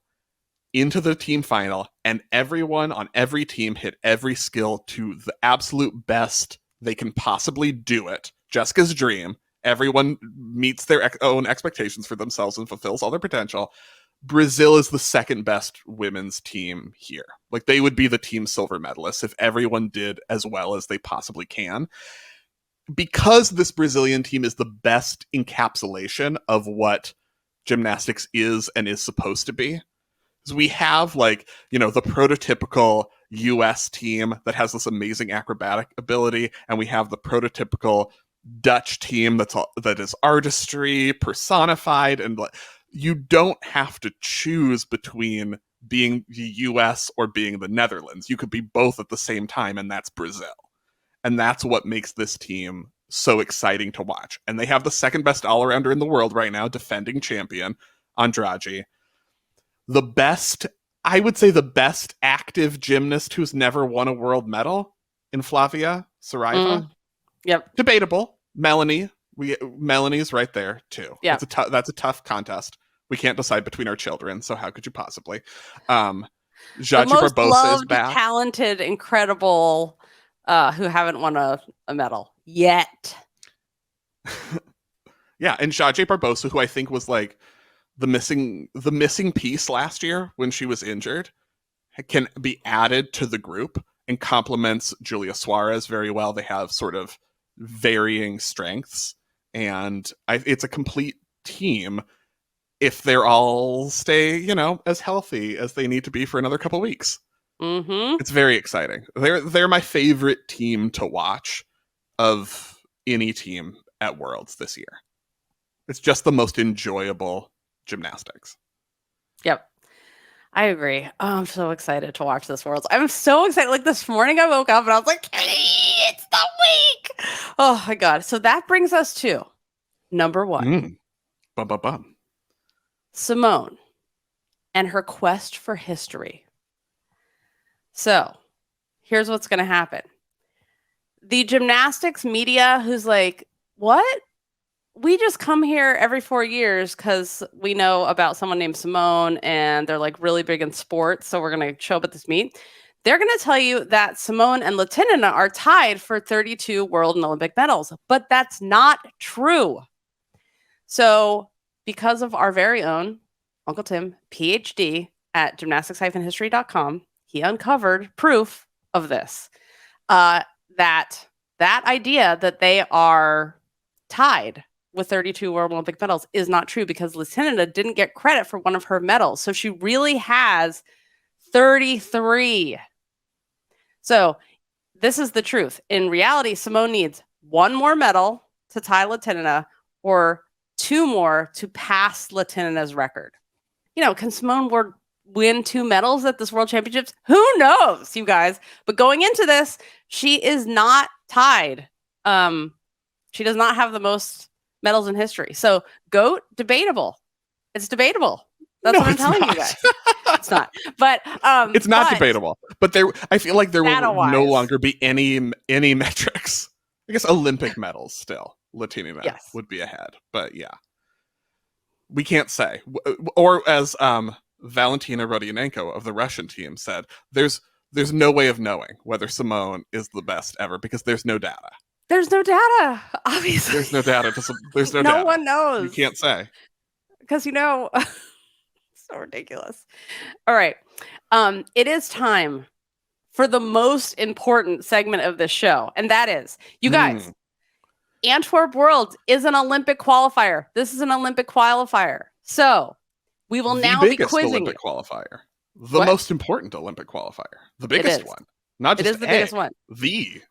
into the team final and everyone on every team hit every skill to the absolute best they can possibly do it, Jessica's dream, everyone meets their own expectations for themselves and fulfills all their potential, Brazil is the second best women's team here. Like, they would be the team silver medalists if everyone did as well as they possibly can. Because this Brazilian team is the best encapsulation of what gymnastics is and is supposed to be. So we have, like, you know, the prototypical US team that has this amazing acrobatic ability, and we have the prototypical Dutch team that is artistry personified, and you don't have to choose between being the US or being the Netherlands. You could be both at the same time, and that's Brazil. And that's what makes this team so exciting to watch. And they have the second best all-arounder in the world right now, defending champion, Andrade. I would say the best active gymnast who's never won a world medal in Flavia Saraiva. Yep. Debatable. Melanie's right there too. Yeah. That's a tough contest. We can't decide between our children, so how could you possibly? Jaji Barbosa is back. Talented, incredible, who haven't won a medal yet. Yeah, and Jaji Barbosa, who I think was like the missing piece last year when she was injured, can be added to the group and complements Julia Suarez very well. They have sort of varying strengths, and it's a complete team if they're all stay, you know, as healthy as they need to be for another couple weeks. It's very exciting. They're my favorite team to watch of any team at Worlds this year. It's just the most enjoyable gymnastics. Yep. I agree. Oh, I'm so excited to watch this Worlds. I'm so excited. Like this morning I woke up and I was like, it's the week. Oh my God. So that brings us to number one. Bum, bum, bum. Simone and her quest for history. So here's what's going to happen. The gymnastics media who's like, what? We just come here every 4 years because we know about someone named Simone and they're like really big in sports. So we're going to show up at this meet. They're going to tell you that Simone and Latinina are tied for 32 world and Olympic medals, but that's not true. So because of our very own Uncle Tim, PhD at gymnastics-history.com, he uncovered proof of this, that idea that they are tied with 32 World Olympic medals is not true because Latinina didn't get credit for one of her medals. So she really has 33. So this is the truth. In reality, Simone needs one more medal to tie Latinina or 2 more to pass Latinina's record. Can Simone win 2 medals at this World Championships? Who knows, you guys? But going into this, she is not tied. She does not have the most medals in history. So GOAT, debatable. It's debatable. That's what I'm telling you guys. It's not. But it's not debatable. But I feel like there will no longer be any metrics. I guess Olympic medals still. Latina would be ahead. But yeah. We can't say. Or as Valentina Rodionenko of the Russian team said, there's no way of knowing whether Simone is the best ever because there's no data. There's no data, obviously. There's no data. There's no data. No one knows. You can't say. Because, so ridiculous. All right. It is time for the most important segment of this show. And that is, you guys, Antwerp Worlds is an Olympic qualifier. This is an Olympic qualifier. So we will now be quizzing Olympic qualifier. The most important Olympic qualifier. The biggest one. Not just it is the biggest one. The.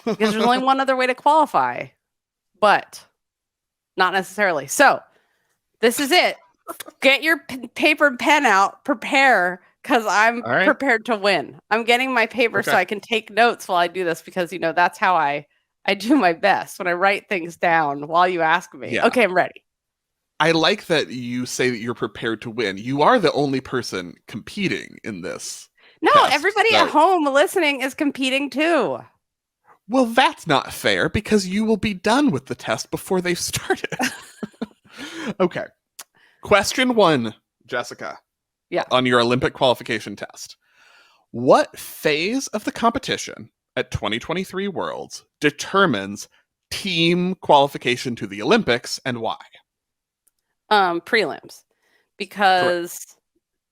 Because there's only one other way to qualify, but not necessarily. So this is it. Get your paper and pen out. Prepare, because I'm prepared to win. I'm getting my paper so I can take notes while I do this because, that's how I do my best when I write things down while you ask me. Yeah. Okay, I'm ready. I like that you say that you're prepared to win. You are the only person competing in this. No, everybody at home listening is competing too. Well, that's not fair because you will be done with the test before they've started. Okay. Question 1, Jessica. Yeah. On your Olympic qualification test. What phase of the competition at 2023 Worlds determines team qualification to the Olympics and why? Prelims. Because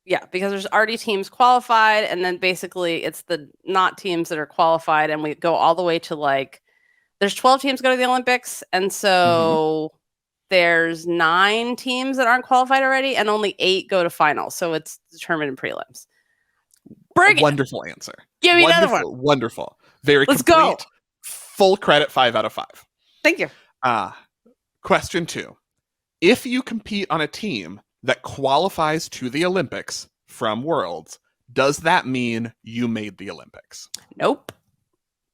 there's already teams qualified, and then basically it's the not teams that are qualified, and we go all the way to there's 12 teams go to the Olympics, and so there's 9 teams that aren't qualified already, and only 8 go to finals. So it's determined in prelims. Wonderful answer. Give me another one. Wonderful. Very Let's complete. Go. Full credit, 5 out of 5. Thank you. Question 2. If you compete on a team that qualifies to the Olympics from Worlds, does that mean you made the Olympics? Nope.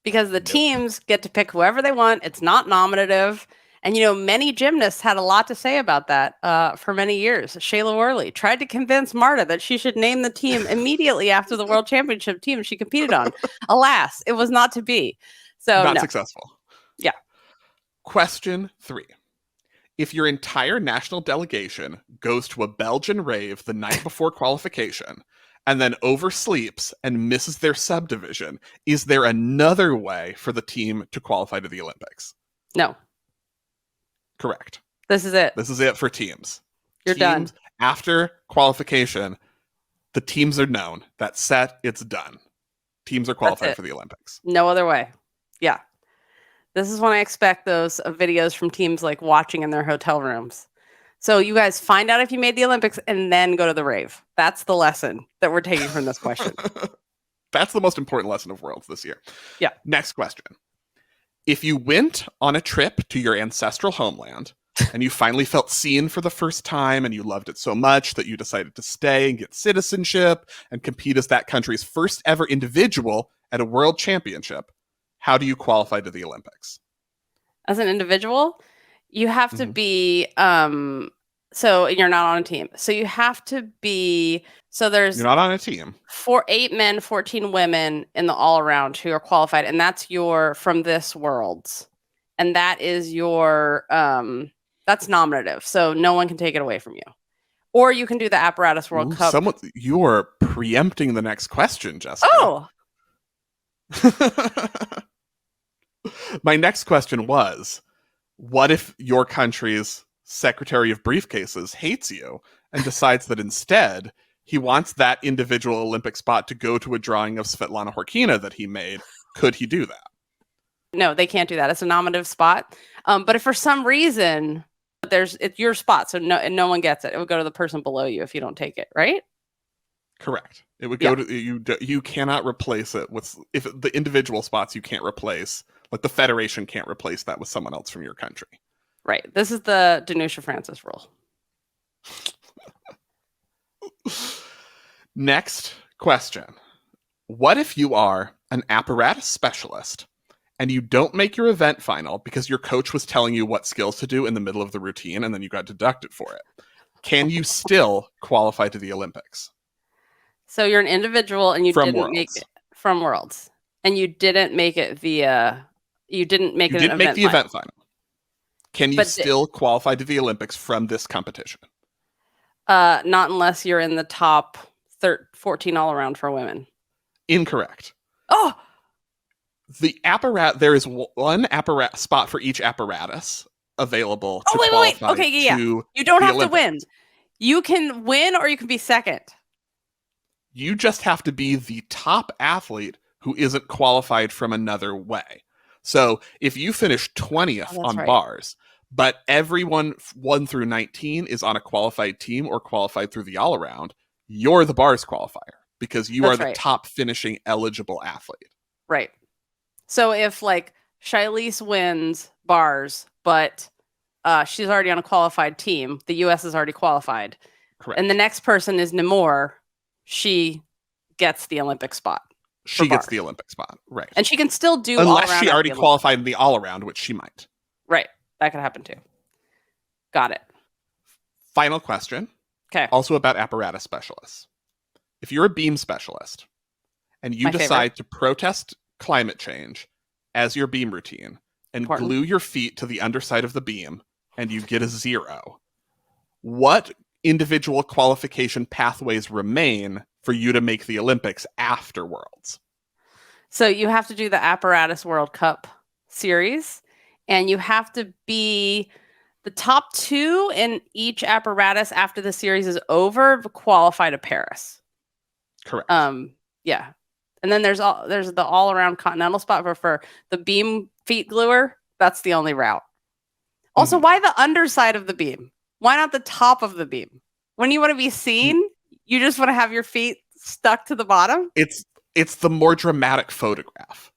Because the teams get to pick whoever they want. It's not nominative. And, many gymnasts had a lot to say about that for many years. Shayla Worley tried to convince Marta that she should name the team immediately after the World Championship team she competed on. Alas, it was not to be. So not successful. Yeah. Question 3. If your entire national delegation goes to a Belgian rave the night before qualification and then oversleeps and misses their subdivision, is there another way for the team to qualify to the Olympics? No. Correct. This is it. This is it for teams. You're done. After qualification, the teams are known. That's set. It's done. Teams are qualified for the Olympics. No other way. Yeah. This is when I expect those videos from teams watching in their hotel rooms. So you guys find out if you made the Olympics and then go to the rave. That's the lesson that we're taking from this question. That's the most important lesson of Worlds this year. Yeah. Next question. If you went on a trip to your ancestral homeland and you finally felt seen for the first time and you loved it so much that you decided to stay and get citizenship and compete as that country's first ever individual at a world championship, how do you qualify to the Olympics? As an individual, you have to be so you're not on a team. So you have to be there's You're not on a team. 8 men, 14 women in the all around who are qualified, and that's your from this worlds. And that is your that's nominative. So no one can take it away from you. Or you can do the Apparatus World Cup. You are preempting the next question, Jessica. Oh. My next question was, what if your country's Secretary of Briefcases hates you and decides that instead he wants that individual Olympic spot to go to a drawing of Svetlana Horkina that he made? Could he do that? No, they can't do that. It's a nominative spot. But if for some reason it's your spot, so no one gets it. It would go to the person below you if you don't take it, right? Correct. It would go to you. You cannot replace it with if the individual spots you can't replace. Like the federation can't replace that with someone else from your country. Right. This is the Danusha Francis rule. Next question. What if you are an apparatus specialist and you don't make your event final because your coach was telling you what skills to do in the middle of the routine and then you got deducted for it? Can you still qualify to the Olympics? So you're an individual and you didn't make it from Worlds. And you didn't make it via you didn't make the event final. Can you still qualify to the Olympics from this competition? Not unless you're in the top 14 all around for women. Incorrect. Oh, there is one apparatus spot for each apparatus available to qualify. Okay, yeah. You don't have to win. You can win or you can be second. You just have to be the top athlete who isn't qualified from another way. So if you finish 20th on bars, but everyone 1 through 19 is on a qualified team or qualified through the all-around, you're the bars qualifier because you are the top finishing eligible athlete. Right. So if like Shilese wins bars, but she's already on a qualified team, the U.S. is already qualified. Correct. And the next person is Namor, she gets the Olympic spot. She gets the Olympic spot, right. And she can still do unless she already qualified in the all-around, which she might. Right. That could happen too. Got it. Final question. Okay. Also about apparatus specialists. If you're a beam specialist and you decide to protest climate change as your beam routine and glue your feet to the underside of the beam and you get a 0, what individual qualification pathways remain for you to make the Olympics after Worlds? So you have to do the Apparatus World Cup series, and you have to be the top 2 in each apparatus after the series is over qualify to Paris. Correct. Yeah. And then there's the all-around continental spot for the beam feet gluer. That's the only route. Also, why the underside of the beam? Why not the top of the beam? When you want to be seen, you just want to have your feet stuck to the bottom? It's the more dramatic photograph.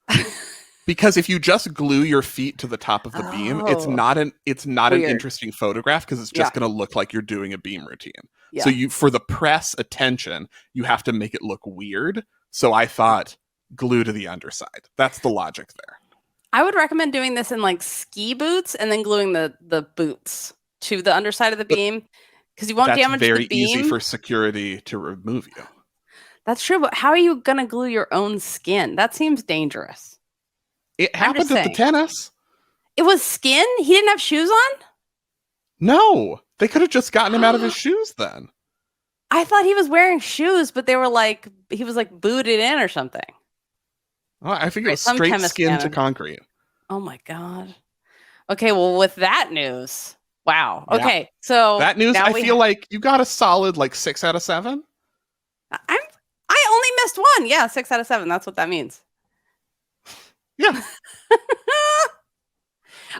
Because if you just glue your feet to the top of the beam, it's not an interesting photograph because it's just going to look like you're doing a beam routine. Yeah. So for the press attention, you have to make it look weird. So I thought glue to the underside. That's the logic there. I would recommend doing this in like ski boots and then gluing the boots to the underside of the beam because you won't damage the beam. That's very easy for security to remove you. That's true, but how are you going to glue your own skin? That seems dangerous. It happened at the tennis. It was skin? He didn't have shoes on? No. They could have just gotten him out of his shoes then. I thought he was wearing shoes, but they were like, he was like booted in or something. Oh, I think it was straight skin to concrete. Oh my God. Okay, well, with that news, wow. Okay, so that news, I feel like you got a solid like 6 out of 7. I only missed 1. Yeah, 6 out of 7. That's what that means. Yeah.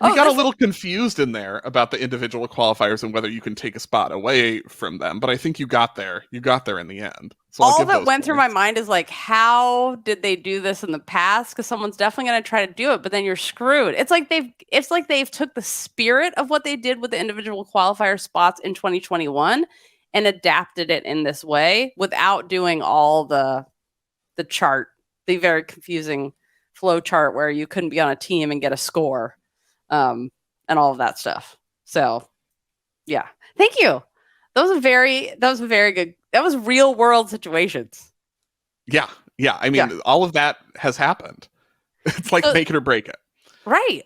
We Oh, got a this little confused in there about the individual qualifiers and whether you can take a spot away from them, but I think you got there. You got there in the end. So I'll all give that those went through my points. mind is like, how did they do this in the past? Because someone's definitely going to try to do it, but then you're screwed. It's like they've took the spirit of what they did with the individual qualifier spots in 2021 and adapted it in this way without doing all the chart, the very confusing flow chart where you couldn't be on a team and get a score, and all of that stuff. So yeah, thank you. That was a very good. That was real world situations. Yeah. Yeah. I Yeah. mean, all of that has happened. It's like So, make it or break it. right.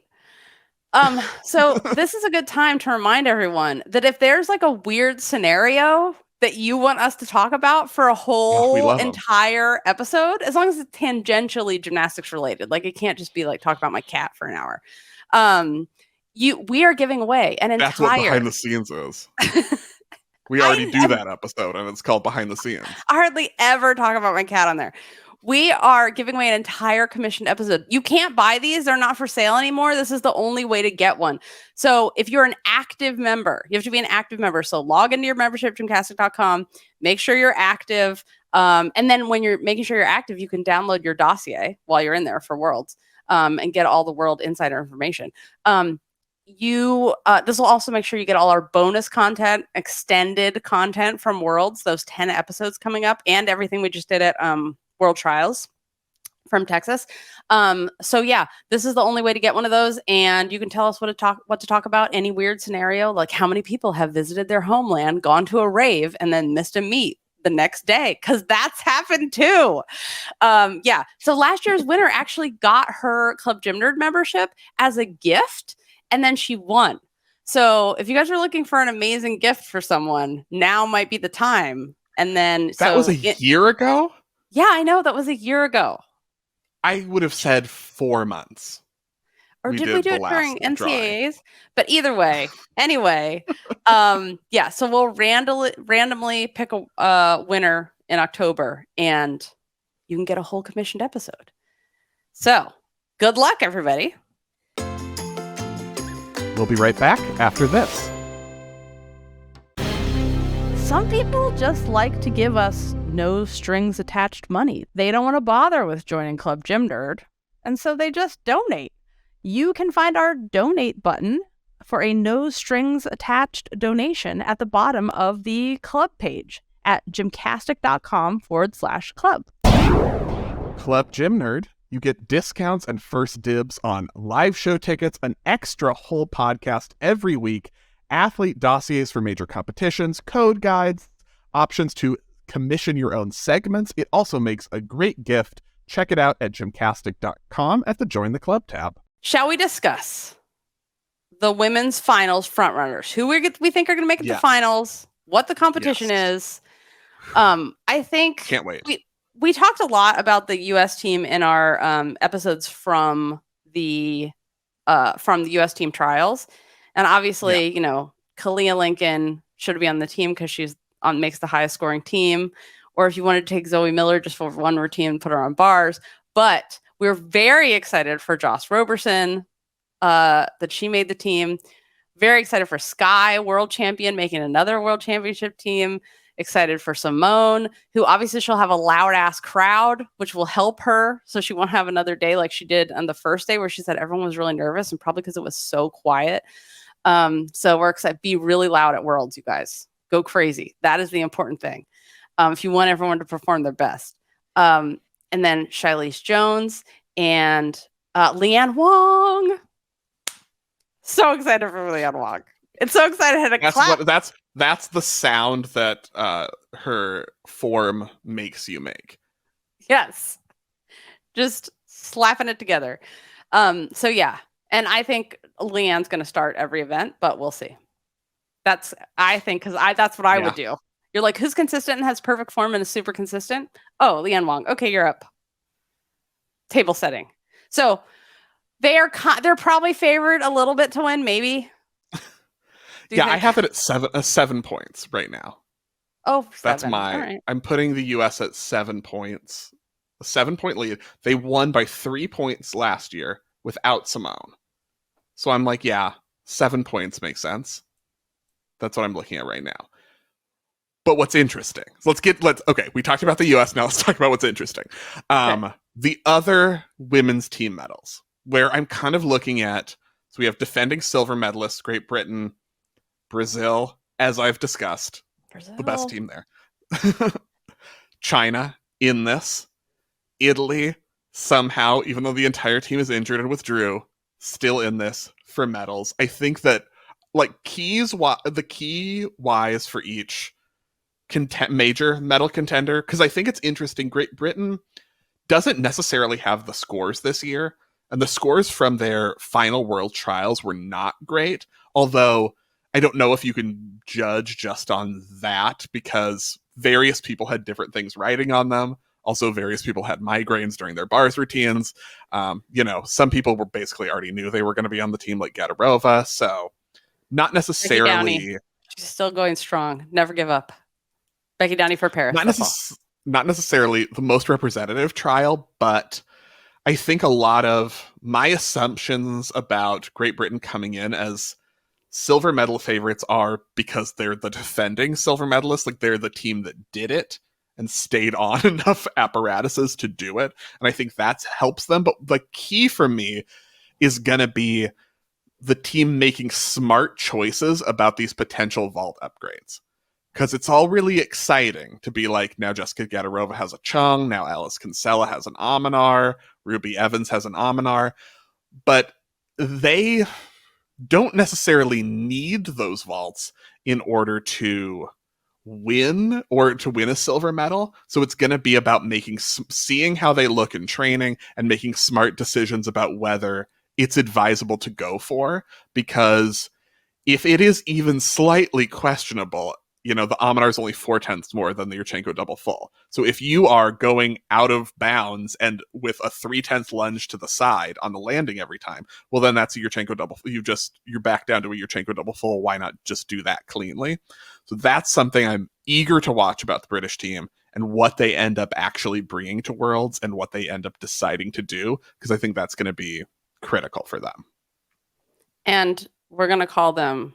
So this is a good time to remind everyone that if there's like a weird scenario that you want us to talk about for a Yeah, we whole love them. entire episode, as long as it's tangentially gymnastics related, like it can't just be like talk about my cat for an hour. We are giving away an That's what entire behind the scenes is. We already do that episode, and it's called Behind the Scenes. I hardly ever talk about my cat on there. We are giving away an entire commissioned episode. You can't buy these. They're not for sale anymore. This is the only way to get one. So if you're an active member, you have to be an active member. So log into your membership, gymcastic.com, make sure you're active. And then when you're making sure you're active, you can download your dossier while you're in there for Worlds, and get all the World Insider information. This will also make sure you get all our bonus content, extended content from Worlds, those 10 episodes coming up, and everything we just did at World Trials from Texas. So yeah, this is the only way to get one of those, and you can tell us what to talk about, any weird scenario, like how many people have visited their homeland, gone to a rave, and then missed a meet the next day, because that's happened too. Yeah. So last year's winner actually got her Club Gym Nerd membership as a gift, and then she won. So if you guys are looking for an amazing gift for someone, now might be the time. And then That was a year ago? Yeah, I know. That was a year ago. I would have said 4 months. Or did we do it during NCAAs? Drawing. But either way, anyway, yeah. So we'll randomly pick a winner in October, and you can get a whole commissioned episode. So good luck, everybody. We'll be right back after this. Some people just like to give us no strings attached money. They don't want to bother with joining Club Gym Nerd, and so they just donate. You can find our donate button for a no strings attached donation at the bottom of the club page at gymcastic.com/club. Club Gym Nerd, you get discounts and first dibs on live show tickets, an extra whole podcast every week, athlete dossiers for major competitions, code guides, options to commission your own segments. It also makes a great gift. Check it out at gymcastic.com at the Join the Club tab. Shall we discuss the women's finals frontrunners? Who we think are going to make it to finals, what the competition is. I think... Can't wait. We talked a lot about the U.S. team in our episodes from the U.S. team trials. And obviously, you know, Kalia Lincoln should be on the team because she's makes the highest scoring team. Or if you wanted to take Zoe Miller just for one routine and put her on bars. But we're very excited for Joss Roberson, that she made the team. Very excited for Sky, world champion, making another world championship team. Excited for Simone, who obviously she'll have a loud ass crowd, which will help her. So she won't have another day like she did on the first day where she said everyone was really nervous, and probably because it was so quiet. So we're excited. Be really loud at Worlds, you guys. Go crazy. That is the important thing. If you want everyone to perform their best. And then Shilese Jones and Leanne Wong. So excited for Leanne Wong. It's so excited. I had a clap. That's the sound that her form makes you make. Yes. Just slapping it together. So yeah. And I think Leanne's going to start every event, but we'll see. That's what I would do. You're like, who's consistent and has perfect form and is super consistent? Oh, Leanne Wong. Okay, you're up. Table setting. So they're probably favored a little bit to win, maybe. Yeah, I have it at 7 points right now. Oh, that's my. I'm putting the U.S. at 7 points, a 7-point lead. They won by 3 points last year without Simone, So I'm like, yeah, 7 points makes sense. That's what I'm looking at right now. But what's interesting? So okay, we talked about the US, now let's talk about what's interesting. Okay. The other women's team medals, where I'm kind of looking at, so we have defending silver medalists, Great Britain, Brazil, as I've discussed, the best Brazil. team there. China in this, Italy somehow, even though the entire team is injured and withdrew, still in this for medals. I think that like the key wise for each major medal contender, because I think it's interesting. Great Britain doesn't necessarily have the scores this year, and the scores from their final world trials were not great. Although I don't know if you can judge just on that, because various people had different things writing on them. Also, various people had migraines during their bars routines. Some people were basically already knew they were going to be on the team, like Gadarova. So not Becky Downey. necessarily. She's still going strong. Never give up. Becky Downey for Paris. Not necessarily the most representative trial, but I think a lot of my assumptions about Great Britain coming in as silver medal favorites are because they're the defending silver medalists, like they're the team that did it and stayed on enough apparatuses to do it. And I think that helps them. But the key for me is going to be the team making smart choices about these potential vault upgrades. Because it's all really exciting to be like, now Jessica Gadarova has a Chung, now Alice Kinsella has an Amanar, Ruby Evans has an Amanar, but they don't necessarily need those vaults in order to win or to win a silver medal. So it's going to be about seeing how they look in training and making smart decisions about whether it's advisable to go for, because if it is even slightly questionable, the Amanar is only 4/10 more than the Yurchenko double full. So if you are going out of bounds and with a 3/10 lunge to the side on the landing every time, well, then that's a Yurchenko double. You're back down to a Yurchenko double full. Why not just do that cleanly? So that's something I'm eager to watch about the British team and what they end up actually bringing to Worlds and what they end up deciding to do, because I think that's going to be critical for them. And we're going to call them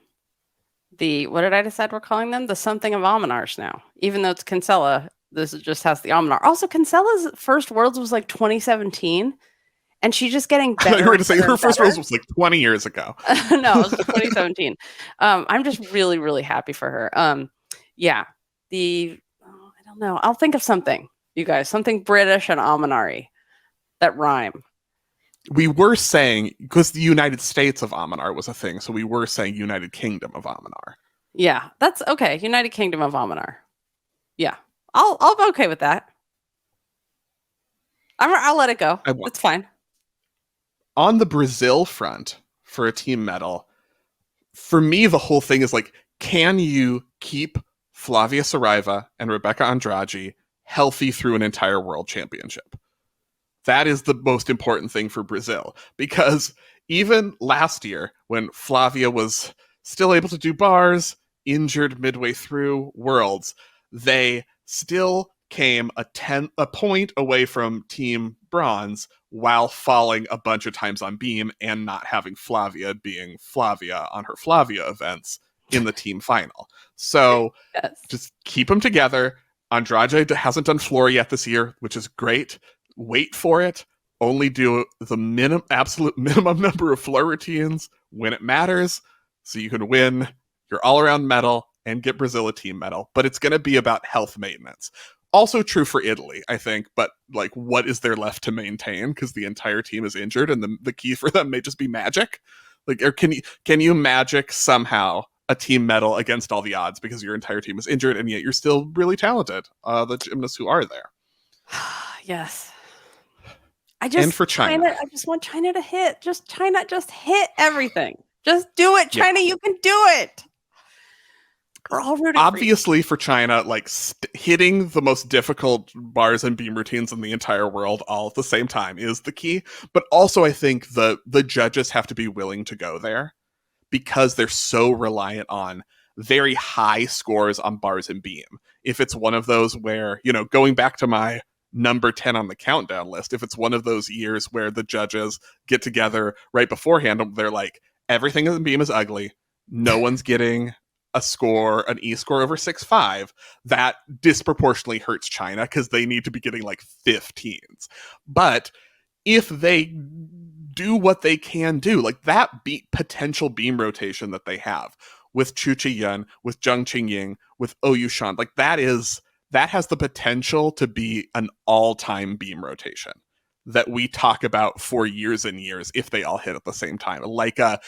what did I decide we're calling them? The something of Amanars now. Even though it's Kinsella, this just has the Amanar. Also, Kinsella's first Worlds was like 2017, and she's just getting better. You were going to say her first Worlds was like 20 years ago. No, it was 2017. I'm just really, really happy for her. I don't know. I'll think of something, you guys, something British and Amanari that rhyme. We were saying, because the United States of Amanar was a thing, so we were saying United Kingdom of Amanar. Yeah, that's okay. United Kingdom of Amanar. Yeah, I'll be okay with that. I'll let it go. It's fine. On the Brazil front, for a team medal, for me, the whole thing is like, can you keep Flavia Saraiva and Rebecca Andrade healthy through an entire world championship? That is the most important thing for Brazil, because even last year, when Flavia was still able to do bars, injured midway through Worlds, they still came a point away from team bronze while falling a bunch of times on beam and not having Flavia being Flavia on her Flavia events in the team final. So yes, just keep them together. Andrade hasn't done floor yet this year, which is great. Wait for it. Only do the absolute minimum number of floor routines when it matters, so you can win your all-around medal and get Brazil a team medal. But it's going to be about health maintenance. Also true for Italy, I think. But like, what is there left to maintain? Because the entire team is injured, and the key for them may just be magic. Like, or can you magic somehow a team medal against all the odds because your entire team is injured and yet you're still really talented? The gymnasts who are there. Yes. And for China. I just want China to hit. China, just hit everything. Just do it, China. You can do it. We're all rooting obviously for China, like hitting the most difficult bars and beam routines in the entire world all at the same time is the key. But also, I think the judges have to be willing to go there because they're so reliant on very high scores on bars and beam. If it's one of those where, going back to my number 10 on the countdown list, if it's one of those years where the judges get together right beforehand, they're like, everything in the beam is ugly. No one's getting a score, an E score over 6.5. That disproportionately hurts China because they need to be getting like 15s. But if they do what they can do, like that potential beam rotation that they have with Chu Chi-yun, with Zheng Qingying, with Ou Shan, like that has the potential to be an all-time beam rotation that we talk about for years and years if they all hit at the same time, like a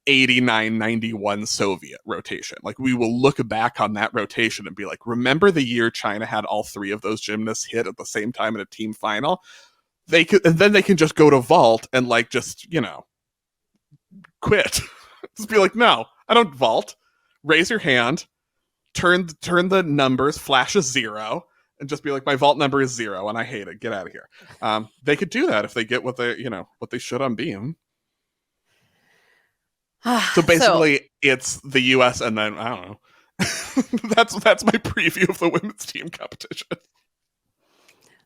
89-91 Soviet rotation. Like we will look back on that rotation and be like, remember the year China had all three of those gymnasts hit at the same time in a team final? They could, and then they can just go to vault and like just, quit. Just be like, no, I don't vault. Raise your hand, turn the numbers, flash a 0, and just be like, my vault number is 0 and I hate it. Get out of here. They could do that if they get what they should on beam. So basically, it's the U.S. and then I don't know. That's my preview of the women's team competition.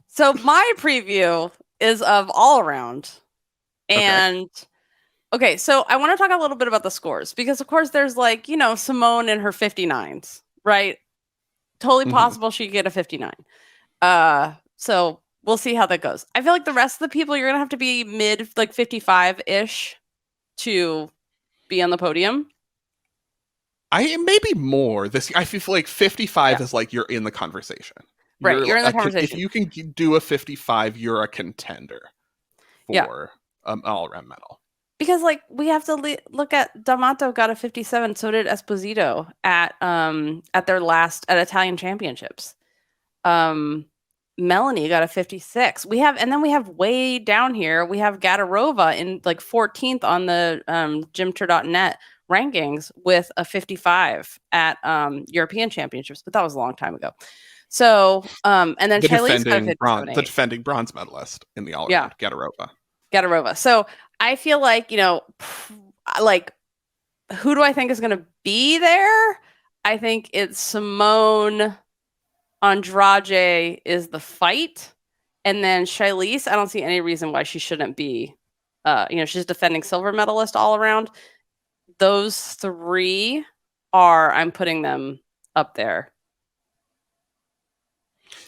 So my preview is of all around, and okay, so I want to talk a little bit about the scores because, of course, there's like Simone and her 59s, right? Totally possible she could get a 59. So we'll see how that goes. I feel like the rest of the people you're gonna have to be mid like 55-ish to be on the podium. Maybe more this. I feel like 55 is like you're in the conversation. Right, you're in the conversation. If you can do a 55, you're a contender for all-around medal. Because like we have to look at D'Amato got a 57, so did Esposito at their last at Italian Championships. Melanie got a 56. We have way down here, we have Gadarova in like 14th on the gymter.net rankings with a 55 at European Championships, but that was a long time ago. So and then the defending bronze medalist in the all-around, Gadarova. So I feel like, like who do I think is going to be there? I think it's Simone. Andrade is the fight. And then Shilese, I don't see any reason why she shouldn't be. She's defending silver medalist all around. Those three I'm putting them up there.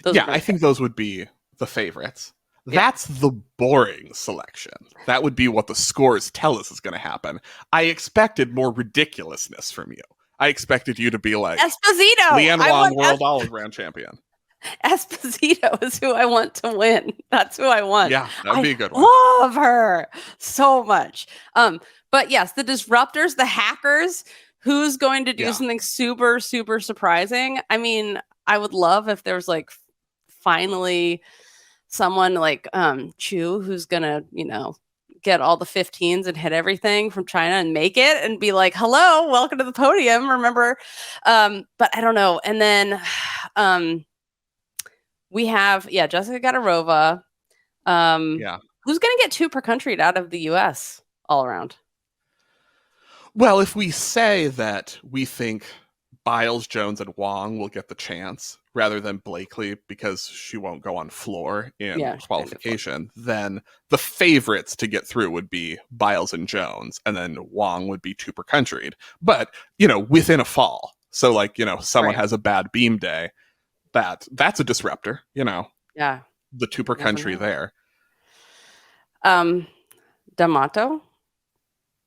I think those would be the favorites. Yeah. That's the boring selection. That would be what the scores tell us is going to happen. I expected more ridiculousness from you. I expected you to be like Esposito, Lian Wang, world all-around champion. Esposito is who I want to win. That's who I want. Yeah, that'd be a good one. Love her so much. But yes, the disruptors, the hackers, who's going to do something super, super surprising? I mean, I would love if there's like finally someone like Chu who's gonna, get all the 15s and hit everything from China and make it and be like, hello, welcome to the podium. Remember? But I don't know. And then we have, Jessica Gadarova. Who's going to get 2 per country out of the US all around? Well, if we say that we think Biles, Jones, and Wang will get the chance rather than Blakely because she won't go on floor in qualification, then the favorites to get through would be Biles and Jones, and then Wang would be 2 per country. But, within a fall. So, like, someone has a bad beam day, that's a disruptor, Yeah. The 2 per country there. D'Amato?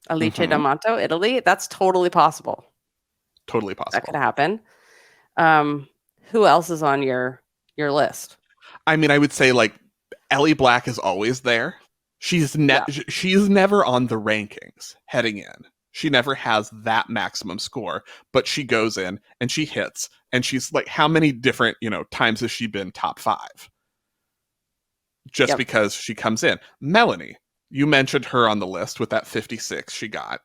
Alice D'Amato, Italy? That's totally possible. Totally possible. That could happen. Who else is on your list? I mean, I would say like Ellie Black is always there. She's never on the rankings heading in. She never has that maximum score, but she goes in and she hits. And she's like, how many different, times has she been top 5? Just because she comes in. Melanie, you mentioned her on the list with that 56 she got.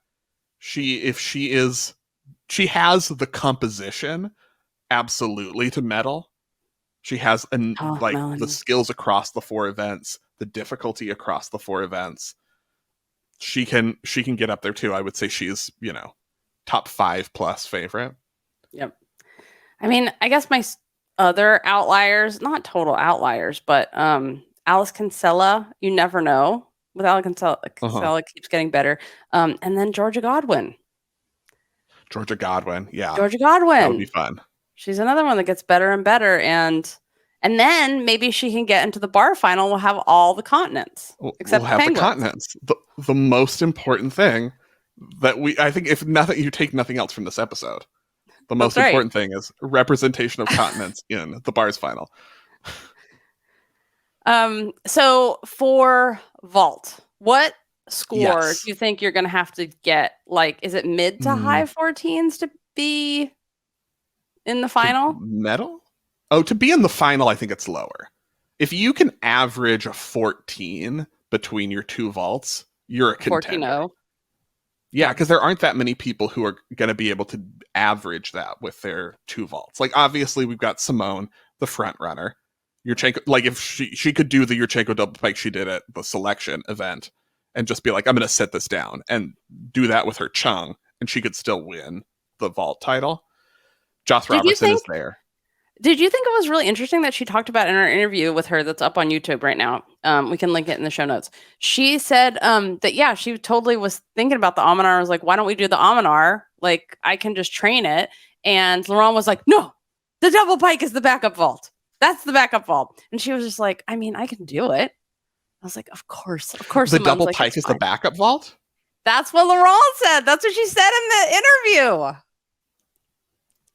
She has the composition absolutely to medal. She has the skills across the 4 events, the difficulty across the 4 events. She can get up there too. I would say she's, top 5 plus favorite. Yep. I mean, I guess my other outliers, not total outliers, but Alice Kinsella, you never know. with Alec Kinsella keeps getting better. And then Georgia Godwin. Georgia Godwin, yeah. Georgia That would Godwin. be fun. She's another one that gets better and better. And then maybe she can get into the bar final. We'll have all the continents. Except we'll have the continents. The most important thing that I think if nothing, you take nothing else from this episode. The most important thing is representation of continents in the bars final. So for vault, what score do you think you're going to have to get? Like, is it mid to high 14s to be in the final? Medal? Oh, to be in the final, I think it's lower. If you can average a 14 between your two vaults, you're a contender. 14-0. Yeah, because there aren't that many people who are going to be able to average that with their two vaults. Like, obviously, we've got Simone, the front runner. Yurchenko, like, if she could do the Yurchenko double pike she did at the selection event and just be like, I'm going to sit this down and do that with her Chung, and she could still win the vault title. Joss Robertson is there. Did you think it was really interesting that she talked about in our interview with her that's up on YouTube right now? We can link it in the show notes. She said that, yeah, she totally was thinking about the Amanar. I was like, why don't we do the Amanar? Like, I can just train it. And Laurent was like, no, the double pike is the backup vault. That's the backup vault. And she was just like, I mean, I can do it. I was like, of course. The Simone's double pike is the backup vault? That's what Laurent said. That's what she said in the interview.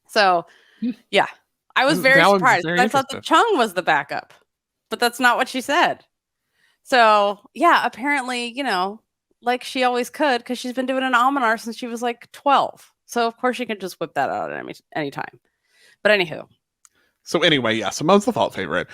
So, yeah. I was very surprised. I thought the Chung was the backup, but that's not what she said. So, yeah, apparently, like she always could, because she's been doing an Amanar since she was like 12. So, of course, she can just whip that out at any time. But anywho. So anyway, yeah, Simone's the vault favorite.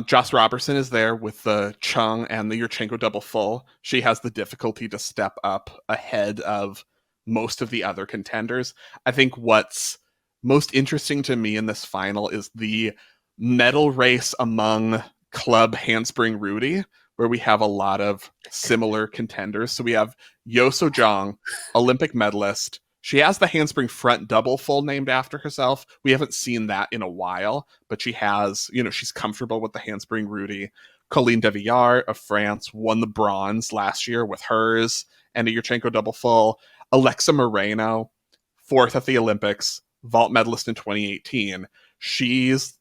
Joss Robertson is there with the Chung and the Yurchenko double full. She has the difficulty to step up ahead of most of the other contenders. I think what's most interesting to me in this final is the medal race among Club Handspring Rudy, where we have a lot of similar contenders. So we have Yo So-jong, Olympic medalist. She has the handspring front double full named after herself. We haven't seen that in a while, but she has, she's comfortable with the handspring Rudy. Colleen Devillard of France won the bronze last year with hers and a Yurchenko double full. Alexa Moreno, fourth at the Olympics, vault medalist in 2018. She's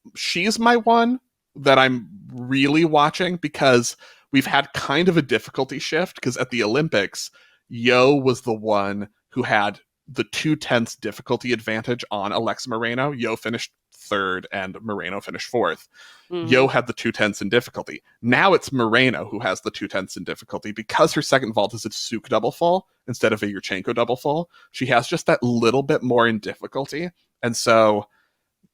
my one that I'm really watching because we've had kind of a difficulty shift because at the Olympics, Yo was the one who had the 2/10 difficulty advantage on Alexa Moreno. Yo finished third and Moreno finished fourth. Mm-hmm. Yo had the 2/10 in difficulty. Now it's Moreno who has the 2/10 in difficulty because her second vault is a Suk double full instead of a Yurchenko double full. She has just that little bit more in difficulty. And so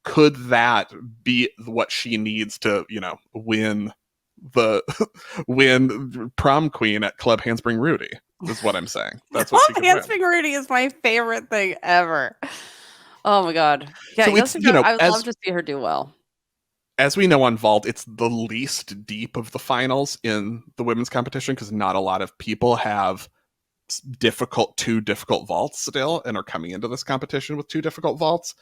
could that be what she needs to, win prom queen at Club Handspring Rudy? Is what I'm saying. That's what Club Handspring Rudy is my favorite thing ever. Oh my god! Yeah, so I would love to see her do well. As we know on vault, it's the least deep of the finals in the women's competition because not a lot of people have two difficult vaults still and are coming into this competition with two difficult vaults.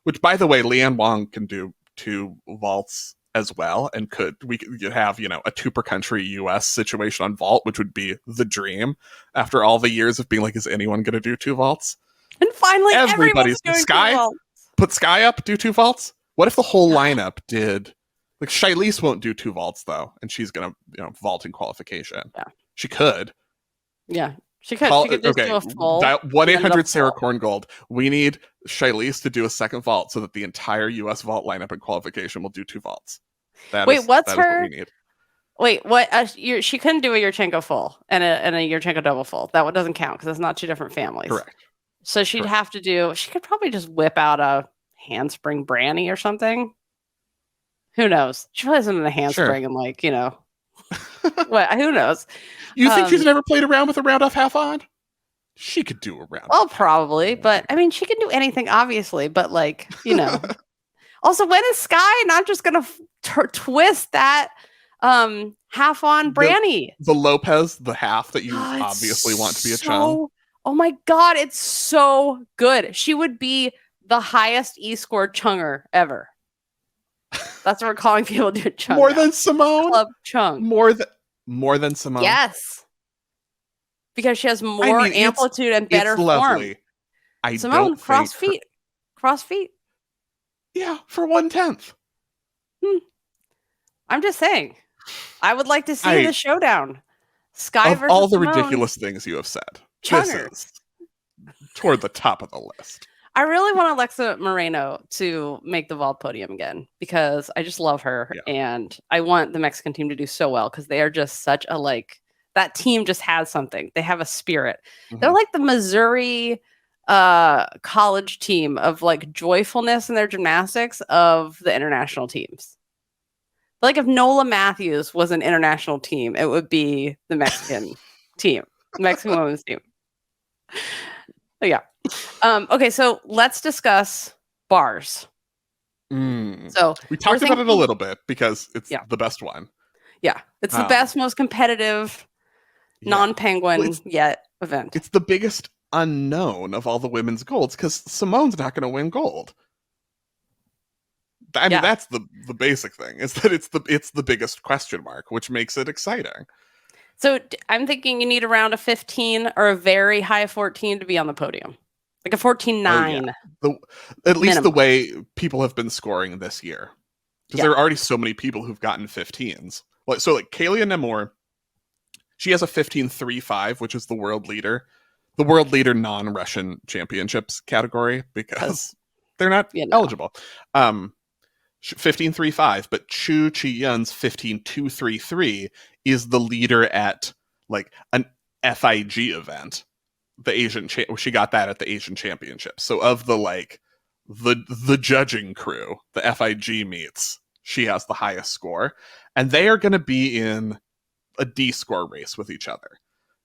Which, by the way, Leanne Wong can do two vaults as well, and we could have a two per country US situation on vault, which would be the dream after all the years of being like, is anyone going to do two vaults? And finally, everybody's doing Sky. Two vaults. Put Sky up, do two vaults. What if the whole lineup did? Like Shilese won't do two vaults though, and she's gonna vault in qualification. Yeah, she could. Yeah. She could just do a full. 1-800 Sarah Korngold. We need Shilese to do a second vault so that the entire U.S. vault lineup in qualification will do two vaults. What's her? What? She couldn't do a Yurchenko full and a Yurchenko double full. That one doesn't count because it's not two different families. Correct. So she'd have to do. She could probably just whip out a handspring Branny or something. Who knows? She probably isn't in a handspring and what? Who knows? You think she's never played around with a round off half on? She could do a round. Well, probably, but I mean, she can do anything, obviously. But also, when is Sky not just gonna twist that half on Branny? The Lopez, the half that you obviously want to be a Chung. Oh my god, it's so good. She would be the highest E-scored Chunger ever. That's what we're calling people do Chung. More than Simone? Club Chung. More than Simone. Yes. because she has I more mean, amplitude and it's better form. lovely. I Simone, don't think cross feet. Yeah, for 1/10. I'm just saying. I would like to see I the showdown. Sky Of versus all the Simone. ridiculous things you have said, this Chungers. is toward the top of the list. I really want Alexa Moreno to make the vault podium again because I just love her. Yeah. And I want the Mexican team to do so well because they are just such a that team just has something. They have a spirit. Mhm. They're like the Missouri college team of like joyfulness in their gymnastics of the international teams. Like if Nola Matthews was an international team, it would be the Mexican team, Mexican women's team. But yeah. Okay, so let's discuss bars. So we talked about it a little bit because it's the best one. Yeah, it's the best, most competitive non-penguin yet event. It's the biggest unknown of all the women's golds because Simone's not going to win gold. I mean, that's the basic thing, is that it's the biggest question mark, which makes it exciting. So I'm thinking you need around a 15 or a very high 14 to be on the podium. Like a 14.9. At least the way people have been scoring this year. Because there are already so many people who've gotten 15s. So Kalia Nemor, she has a 15.35, which is the world leader. The world leader non-Russian championships category, because they're not eligible. 15.35, but Chu Chi-yun's 15.233 is the leader at like an FIG event. The Asian she got that at the Asian Championships. So of the the judging crew, the FIG meets, she has the highest score, and they are going to be in a D score race with each other,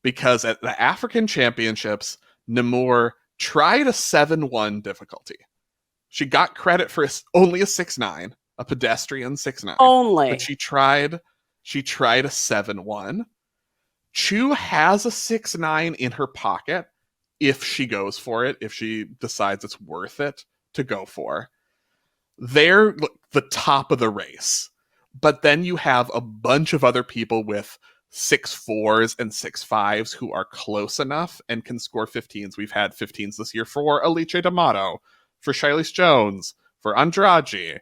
because at the African Championships, Nemor tried a 7-1 difficulty. She got credit for only a 6-9, a pedestrian 6-9. Only. But she tried a 7-1. Chu has a 6-9 in her pocket if she goes for it, if she decides it's worth it to go for. They're the top of the race. But then you have a bunch of other people with 6-4s and 6-5s who are close enough and can score 15s. We've had 15s this year for Alice D'Amato, for Shiley Jones, for Andrade.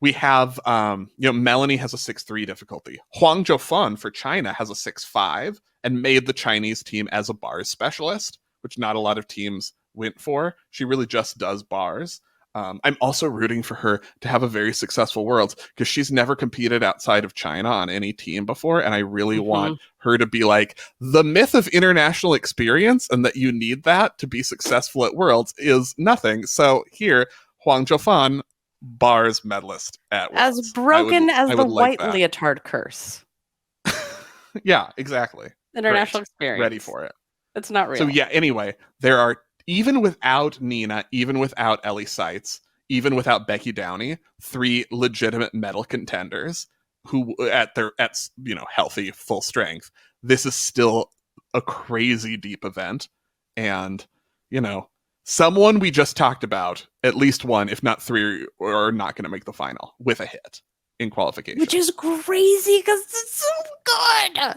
We have, Melanie has a 6-3 difficulty. Huang Jiufan for China has a 6-5 and made the Chinese team as a bars specialist, which not a lot of teams went for. She really just does bars. I'm also rooting for her to have a very successful Worlds, because she's never competed outside of China on any team before, and I really want her to be like, the myth of international experience and that you need that to be successful at Worlds is nothing. So here, Huang Jiufan, bars medalist at Worlds. As broken as the white leotard curse. Yeah, exactly. International experience. Ready for it. It's not real. So yeah, anyway, there are, even without Nina, even without Ellie Seitz, even without Becky Downey, 3 legitimate medal contenders who at healthy, full strength. This is still a crazy deep event. And, someone we just talked about, at least one, if not 3, are not going to make the final with a hit in qualification. Which is crazy because it's so good.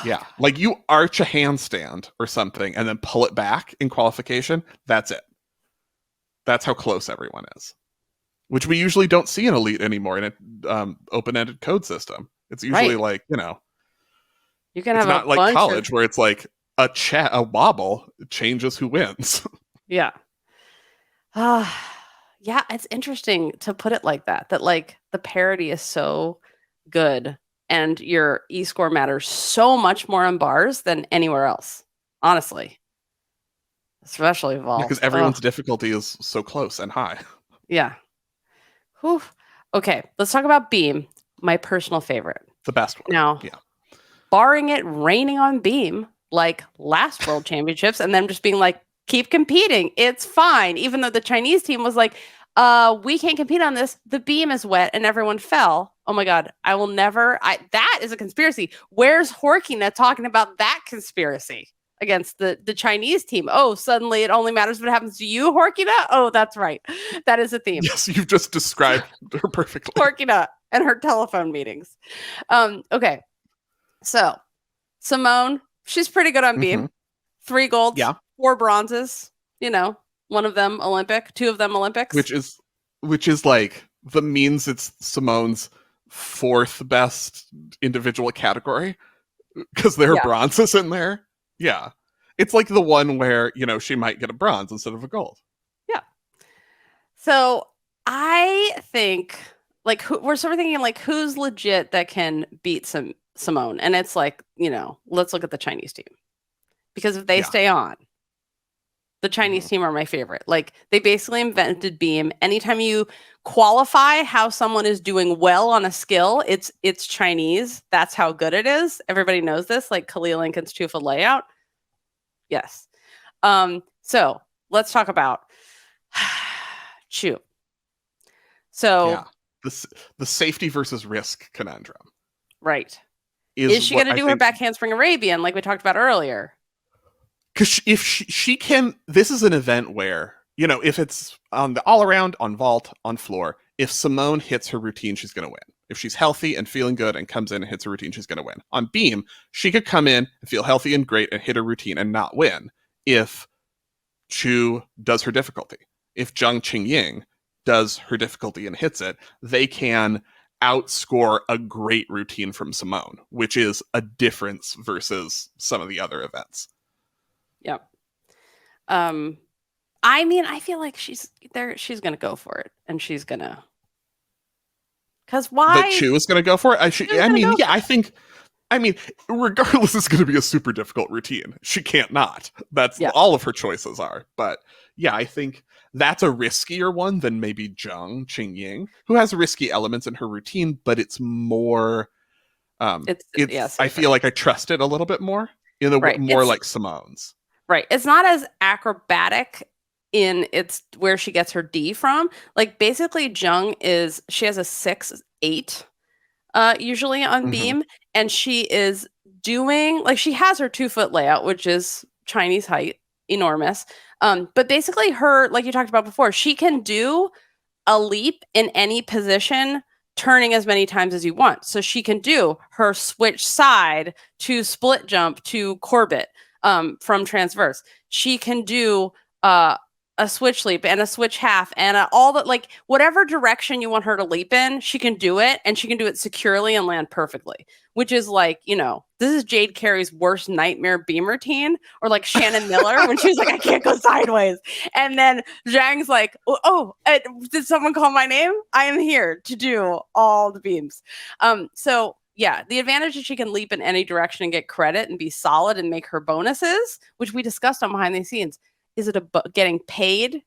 Yeah, like you arch a handstand or something and then pull it back in qualification. That's it. That's how close everyone is, which we usually don't see in Elite anymore in an open-ended code system. It's usually you can have not like college where it's like a wobble changes who wins. Yeah. Yeah, it's interesting to put it like that. That like the parity is so good. And your e-score matters so much more on bars than anywhere else, honestly. Especially vault. Because everyone's difficulty is so close and high. Yeah. Whew. Okay, let's talk about beam, my personal favorite. The best one. Now, barring it raining on beam, like last World Championships, and them just being like, keep competing, it's fine. Even though the Chinese team was like, we can't compete on this. The beam is wet and everyone fell. Oh my God. I will never. That is a conspiracy. Where's Horkina talking about that conspiracy against the Chinese team? Oh, suddenly it only matters what happens to you, Horkina? Oh, that's right. That is a theme. Yes, you've just described her perfectly. Horkina and her telephone meetings. Okay. So Simone, She's pretty good on Mm-hmm. beam. 3 golds, Yeah, 4 bronzes. You know, one of them Olympic, 2 of them Olympics. which is like the means it's Simone's fourth best individual category because there are Yeah. bronzes in there. Yeah, it's like the one where she might get a bronze instead of a gold. Yeah. So I think like we're sort of thinking like who's legit that can beat Simone, and it's like let's look at the Chinese team because if they Yeah. stay on, the Chinese team are my favorite. Like they basically invented beam. Anytime you qualify how someone is doing well on a skill, it's Chinese. That's how good it is. Everybody knows this. Like Khalil Lincoln's 2-foot layout. Yes. So let's talk about Chu. So Yeah, the safety versus risk conundrum right. Is she going to do her back handspring Arabian like we talked about earlier? Because if she can, this is an event where, if it's on the all around, on vault, on floor, if Simone hits her routine, she's going to win. If she's healthy and feeling good and comes in and hits her routine, she's going to win. On beam, she could come in and feel healthy and great and hit her routine and not win if Chu does her difficulty. If Zhang Qingying does her difficulty and hits it, they can outscore a great routine from Simone, which is a difference versus some of the other events. Yep. I mean, I feel like she's going to go for it, and she's going to. Because why? That Chu is going to go for it? I mean, regardless, it's going to be a super difficult routine. She can't not. That's all of her choices are. But yeah, I think that's a riskier one than maybe Zhang Qingying, who has risky elements in her routine, but it's more. I feel like I trust it a little bit more in a more like Simone's. Right. It's not as acrobatic in it's where she gets her D from. Like basically Zhang she has a 6-8 usually on beam, and she is doing like she has her 2-foot layout, which is Chinese height, enormous. But basically her, like you talked about before, she can do a leap in any position, turning as many times as you want. So she can do her switch side to split jump to Corbett from transverse. She can do a switch leap and a switch half and all that, like whatever direction you want her to leap in, she can do it, and she can do it securely and land perfectly, which is like, this is Jade Carey's worst nightmare beam routine, or like Shannon Miller when she was like, I can't go sideways. And then Zhang's like, did someone call my name? I am here to do all the beams. So yeah, the advantage is she can leap in any direction and get credit and be solid and make her bonuses, which we discussed on behind the scenes. Is it getting paid,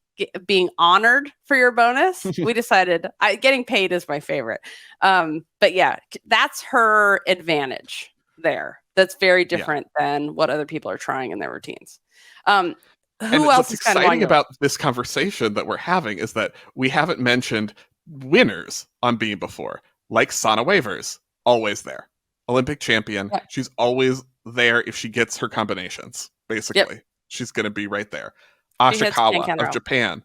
being honored for your bonus? We decided getting paid is my favorite. But yeah, that's her advantage there. That's very different than what other people are trying in their routines. Who else what's exciting about this conversation that we're having is that we haven't mentioned winners on beam before, like Sana Wavers, always there. Olympic champion. Yeah. She's always there if she gets her combinations, basically. Yep. She's going to be right there. Ashikawa of Japan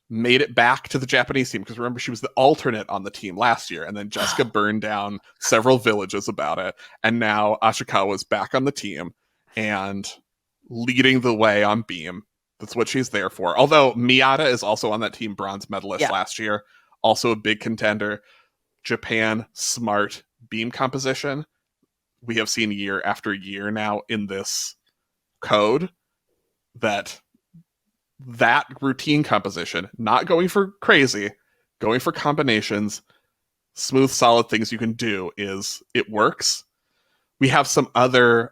made it back to the Japanese team because remember, she was the alternate on the team last year, and then Jessica burned down several villages about it. And now Ashikawa is back on the team and leading the way on beam. That's what she's there for. Although Miyata is also on that team, bronze medalist last year, also a big contender. Japan, smart beam composition. We have seen year after year now in this code that routine composition, not going for crazy, going for combinations, smooth, solid things you can do, it works. We have some other,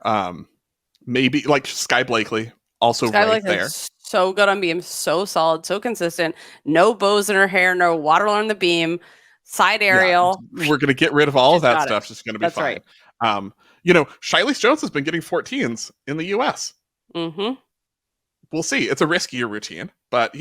maybe like Sky Blakely, also Sky right Blakely there. So good on beam, so solid, so consistent. No bows in her hair, no water on the beam, side aerial. Yeah, we're gonna get rid of all of that stuff. It's gonna be fine. Right. Shiley Jones has been getting 14s in the US. Mm-hmm. We'll see. It's a riskier routine, but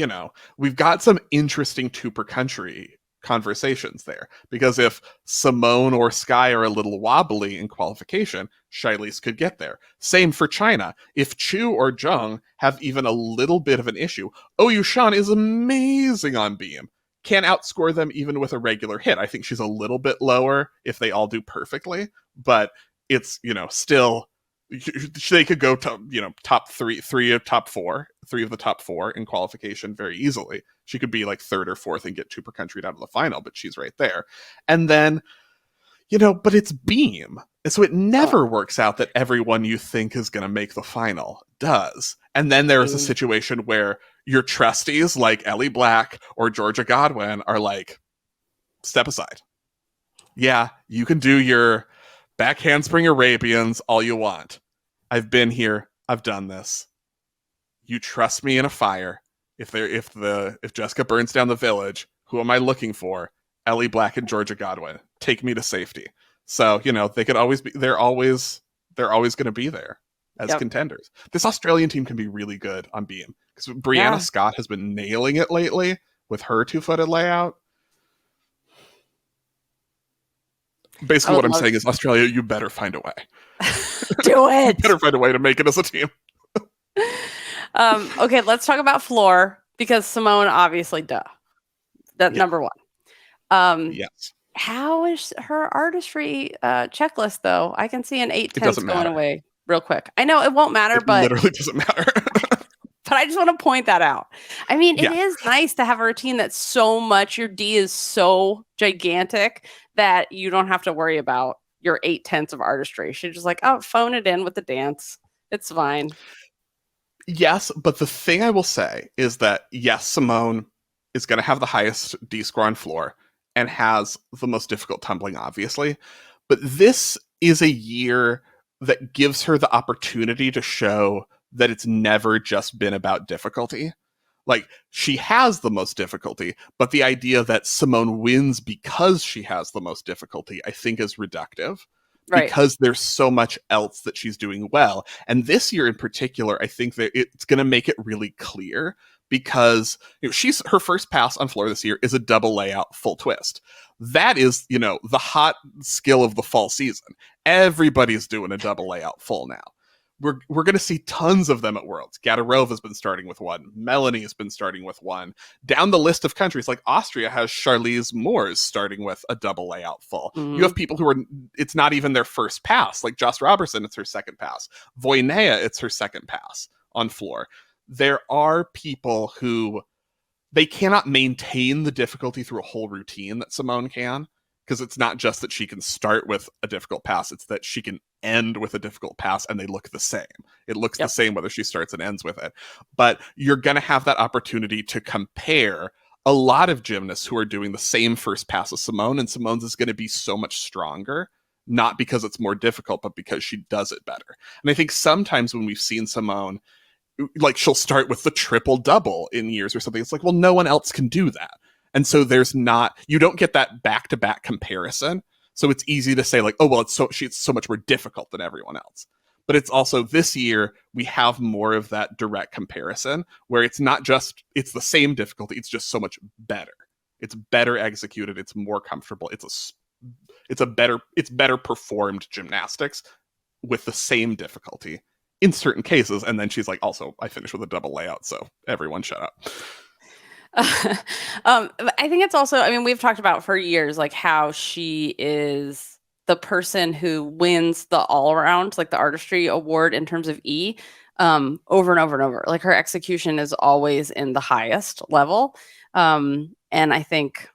we've got some interesting 2 per country conversations there, because if Simone or Sky are a little wobbly in qualification, Shiley's could get there. Same for China. If Chu or Zhang have even a little bit of an issue, Oyu Shan is amazing on beam. Can't outscore them even with a regular hit. I think she's a little bit lower if they all do perfectly, but it's, still they could go to, top three of top four, three of the top four in qualification very easily. She could be like third or fourth and get two per country down to the final, but she's right there. And then, but it's beam. So it never works out that everyone you think is going to make the final does. And then there's a situation where your trustees like Ellie Black or Georgia Godwin are like, step aside. Yeah, you can do your back handspring Arabians all you want. I've been here. I've done this. You trust me in a fire. If Jessica burns down the village, who am I looking for? Ellie Black and Georgia Godwin. Take me to safety. So, they could always be, they're always going to be there as contenders. This Australian team can be really good on beam because Brianna Scott has been nailing it lately with her 2-footed layout. Basically what I'm saying is, Australia, you better find a way. Do it. You better find a way to make it as a team. Okay, let's talk about floor because Simone, obviously, that's number one. Yes. How is her artistry checklist, though? I can see an 8/10 going away real quick. I know it won't matter, but literally doesn't matter. But I just want to point that out. I mean, it is nice to have a routine that's so much, your D is so gigantic that you don't have to worry about your 8/10 of artistry. She's just like, oh, phone it in with the dance. It's fine. Yes, but the thing I will say is that, yes, Simone is going to have the highest D score on floor and has the most difficult tumbling, obviously. But this is a year that gives her the opportunity to show that it's never just been about difficulty. Like, she has the most difficulty, but the idea that Simone wins because she has the most difficulty, I think, is reductive. Right. Because there's so much else that she's doing well. And this year in particular, I think that it's going to make it really clear because she's her first pass on floor this year is a double layout full twist. That is, the hot skill of the fall season. Everybody's doing a double layout full now. We're going to see tons of them at Worlds. Gadarova's been starting with one. Melanie's been starting with one. Down the list of countries, like Austria has Charlize Moores starting with a double layout full. Mm-hmm. You have people who it's not even their first pass. Like Joss Robertson, it's her second pass. Voinea, it's her second pass on floor. There are people who they cannot maintain the difficulty through a whole routine that Simone can. Because it's not just that she can start with a difficult pass, it's that she can end with a difficult pass and they look the same. It looks the same whether she starts and ends with it. But you're going to have that opportunity to compare a lot of gymnasts who are doing the same first pass as Simone, and Simone's is going to be so much stronger, not because it's more difficult, but because she does it better. And I think sometimes when we've seen Simone, like she'll start with the triple double in years or something, it's like, well, no one else can do that. And so you don't get that back-to-back comparison. So it's easy to say like, oh, well, it's so much more difficult than everyone else. But it's also this year, we have more of that direct comparison where it's not just, it's the same difficulty. It's just so much better. It's better executed. It's more comfortable. It's better performed gymnastics with the same difficulty in certain cases. And then she's like, also, I finished with a double layout. So everyone shut up. I think it's also, I mean, we've talked about for years, like how she is the person who wins the all around, like the artistry award in terms of E, over and over and over. Like her execution is always in the highest level. And I think,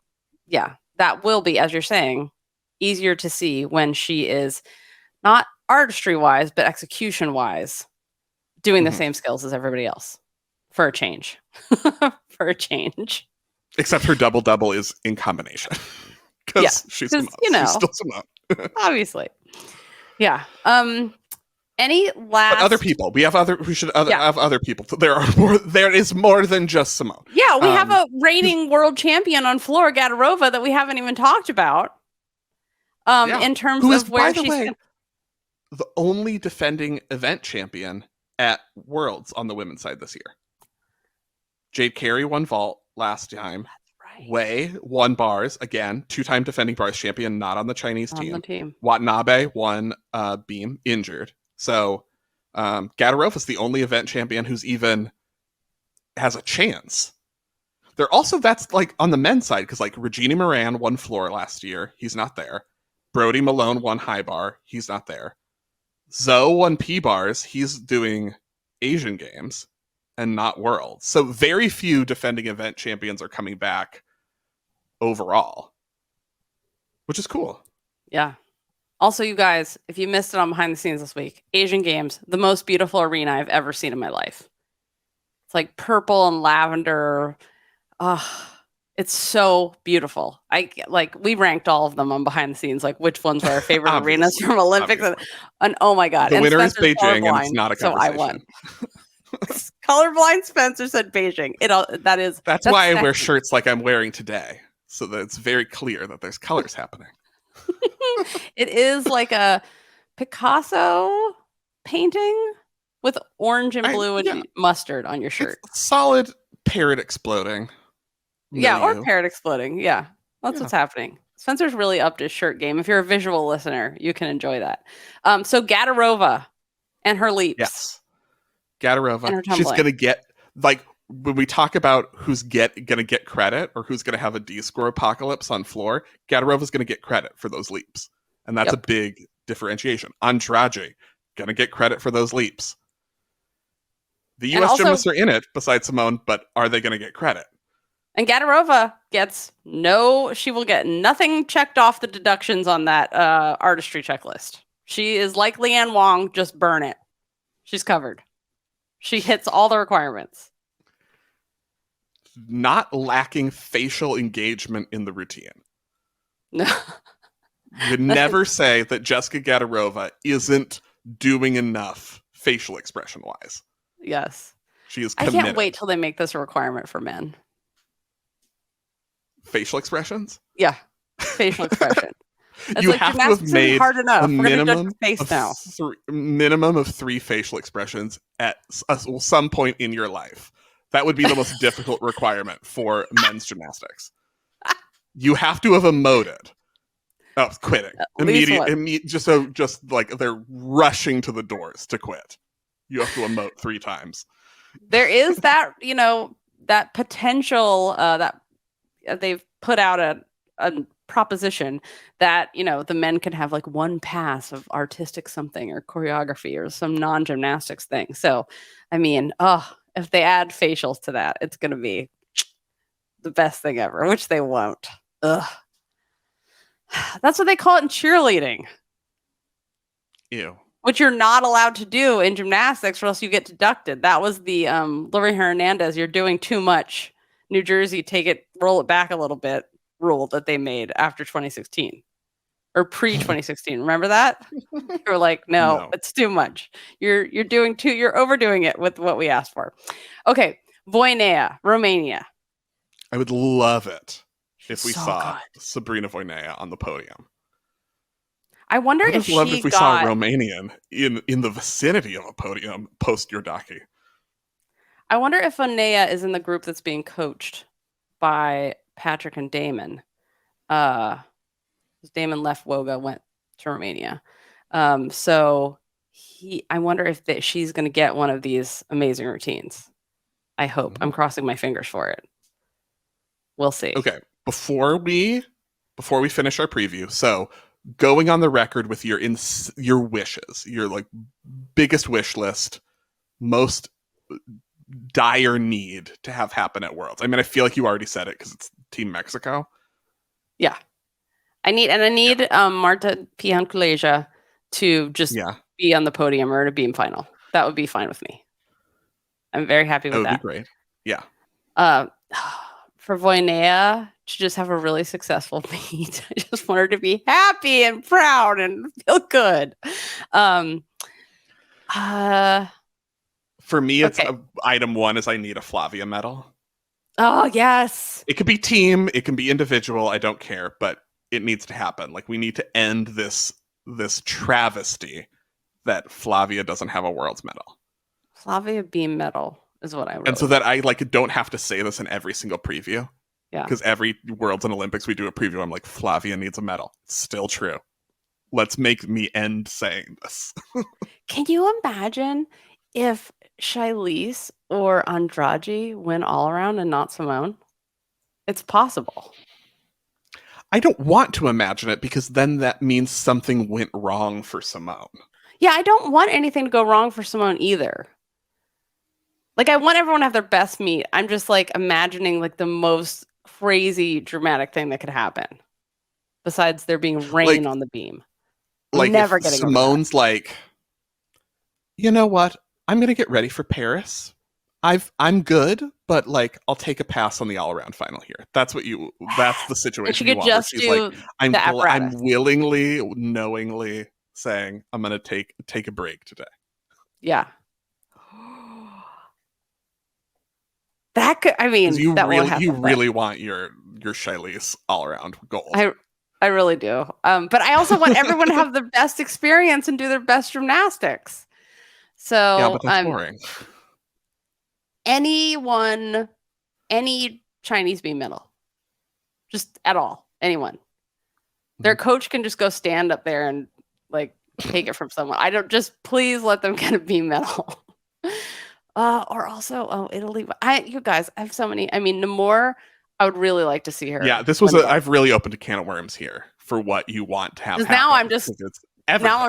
that will be, as you're saying, easier to see when she is not artistry wise, but execution wise, doing the same skills as everybody else. For a change. Except her double-double is in combination. Because she's Simone. She's still Simone. Obviously. Yeah. Any last... But other people. We have other people. There is more than just Simone. Yeah, we have a reigning world champion on floor, Gadarova, that we haven't even talked about. In terms of where she's... By the way, the only defending event champion at Worlds on the women's side this year. Jade Carey won vault last time. That's right. Wei won bars again, 2-time defending bars champion, not on the Chinese team. Watanabe won beam, injured. So Gadarov is the only event champion who's even has a chance. That's like on the men's side because like Regina Moran won floor last year. He's not there. Brody Malone won high bar. He's not there. Zoe won P bars. He's doing Asian Games and not Worlds. So very few defending event champions are coming back overall, which is cool. Yeah. Also, you guys, if you missed it on behind the scenes this week, Asian Games, the most beautiful arena I've ever seen in my life. It's like purple and lavender. Oh, it's so beautiful. We ranked all of them on behind the scenes, like which ones were our favorite arenas from Olympics. And oh my God. The and winner Spencer's is Beijing, and it's colorblind, not a so conversation. I won. Colorblind Spencer said Beijing. That's why I wear shirts like I'm wearing today, so that it's very clear that there's colors happening. It is like a Picasso painting with orange and blue and mustard on your shirt. It's solid parrot exploding. Or parrot exploding. Yeah, that's what's happening. Spencer's really upped his shirt game. If you're a visual listener, you can enjoy that. So Gadarova and her leaps. Yes. Gadarova. She's going to get, like, when we talk about who's going to get credit or who's going to have a D-score apocalypse on floor, Gadarova's going to get credit for those leaps. And that's a big differentiation. Andrade, going to get credit for those leaps. The U.S. gymnasts are in it, besides Simone, but are they going to get credit? And Gadarova she will get nothing checked off the deductions on that artistry checklist. She is like Leanne Wong, just burn it. She's covered. She hits all the requirements. Not lacking facial engagement in the routine. No. You would never say that Jessica Gadarova isn't doing enough facial expression wise. Yes. She is committed. I can't wait till they make this a requirement for men. Facial expressions? Yeah. Facial expression. It's you like have to have made hard enough. a minimum of 3 facial expressions at some point in your life. That would be the most difficult requirement for men's gymnastics. You have to have emoted. Oh, quitting. Just like they're rushing to the doors to quit. You have to emote 3 times. There is that, that potential that they've put out a proposition that, the men can have like one pass of artistic something or choreography or some non-gymnastics thing. So, I mean, if they add facials to that, it's going to be the best thing ever, which they won't. Ugh. That's what they call it in cheerleading. Ew. Which you're not allowed to do in gymnastics or else you get deducted. That was the Lori Hernandez, you're doing too much. New Jersey, roll it back a little bit rule that they made after 2016 or pre-2016. Remember that? You were like, no, it's too much. You're overdoing it with what we asked for. Okay. Voinea, Romania. I would love it if we saw good. Sabrina Voinea on the podium. I wonder if she love if we saw a Romanian in the vicinity of a podium post Yordaki. I wonder if Voinea is in the group that's being coached by Patrick and Damon. Damon left Woga, went to Romania. So I wonder if she's going to get one of these amazing routines. I hope. Mm-hmm. I'm crossing my fingers for it. We'll see. Okay. Before we finish our preview, so going on the record with your wishes, your like biggest wish list, most dire need to have happen at Worlds. I mean, I feel like you already said it because it's Team Mexico. Yeah. I need Marta Pianculeja to just be on the podium or to beam final. That would be fine with me. I'm very happy with that. That would be great. Yeah. For Voinea to just have a really successful meet. I just want her to be happy and proud and feel good. For me, it's item 1 is I need a Flavia medal. Oh, yes. It could be team, it can be individual, I don't care, but it needs to happen. Like, we need to end this travesty that Flavia doesn't have a Worlds medal. Flavia beam medal is what I wrote. And so that I don't have to say this in every single preview. Yeah. Because every Worlds and Olympics we do a preview, I'm like, Flavia needs a medal. It's still true. Let's make me end saying this. Can you imagine if Shilese or Andrade win all around and not Simone? It's possible. I don't want to imagine it because then that means something went wrong for Simone. Yeah, I don't want anything to go wrong for Simone either. Like, I want everyone to have their best meet. I'm just like imagining like the most crazy dramatic thing that could happen besides there being rain on the beam. Like Never if getting over that. Simone's like, you know what? I'm gonna get ready for Paris. I'm good, but like I'll take a pass on the all around final here. That's the situation And she you could want. Where just she's do like, I'm the apparatus. willingly, knowingly saying I'm gonna take a break today. Yeah. That could, I mean, that won't happen. You really want your Shiley's all around gold. I really do. But I also want everyone to have the best experience and do their best gymnastics. So yeah, but that's boring. Any Chinese beam medal, just at all, anyone. Their coach can just go stand up there and like take it from someone. Please let them get a beam medal. Or also, Italy. You guys, I have so many. I mean, Namor, I would really like to see her. Yeah, I've really opened a can of worms here for what you want to have happen. Now I'm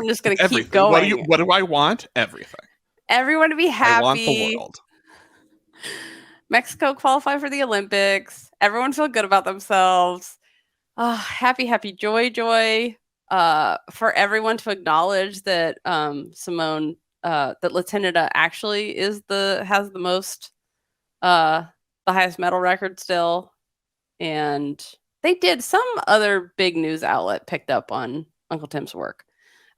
just going to keep going. What do I want? Everything. Everyone to be happy. I want the world. Mexico qualify for the Olympics. Everyone feel good about themselves. Happy, joy. For everyone to acknowledge that Simone, that Latinida actually has the most, the highest medal record still. And some other big news outlet picked up on Uncle Tim's work.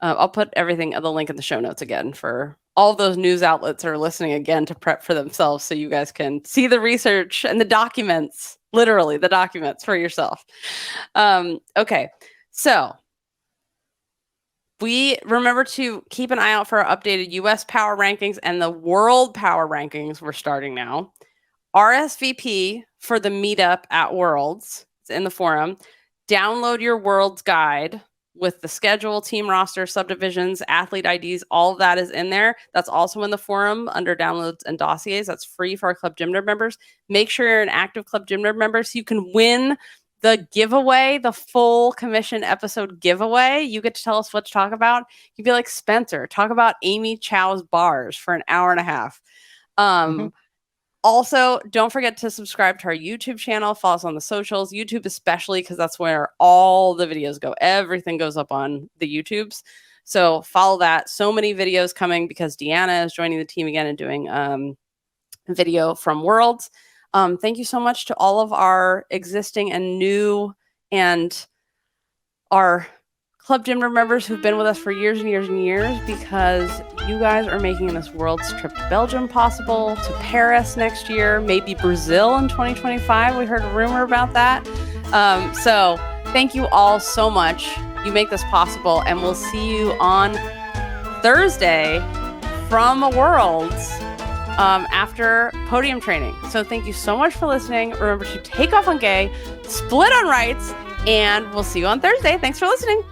I'll put the link in the show notes again for all those news outlets are listening again to prep for themselves so you guys can see the research and the documents, literally the documents for yourself. Okay, so we remember to keep an eye out for our updated US power rankings and the world power rankings. We're starting now. RSVP for the meetup at Worlds. It's in the forum. Download your Worlds guide with the schedule, team roster, subdivisions, athlete IDs, all of that is in there. That's also in the forum under downloads and dossiers. That's free for our Club Gym Nerd members. Make sure you're an active Club Gym Nerd member so you can win the giveaway, the full commission episode giveaway. You get to tell us what to talk about. You'd be like Spencer, talk about Amy Chow's bars for an hour and a half. Also, don't forget to subscribe to our YouTube channel. Follow us on the socials. YouTube especially, because that's where all the videos go. Everything goes up on the YouTubes. So follow that. So many videos coming because Deanna is joining the team again and doing video from Worlds. Thank you so much to all of our existing and new and our Club Gym members who've been with us for years and years and years, because you guys are making this World's trip to Belgium possible, to Paris next year, maybe Brazil in 2025. We heard a rumor about that. So thank you all so much. You make this possible, and we'll see you on Thursday from Worlds after podium training. So thank you so much for listening. Remember to take off on gay, split on rights, and we'll see you on Thursday. Thanks for listening.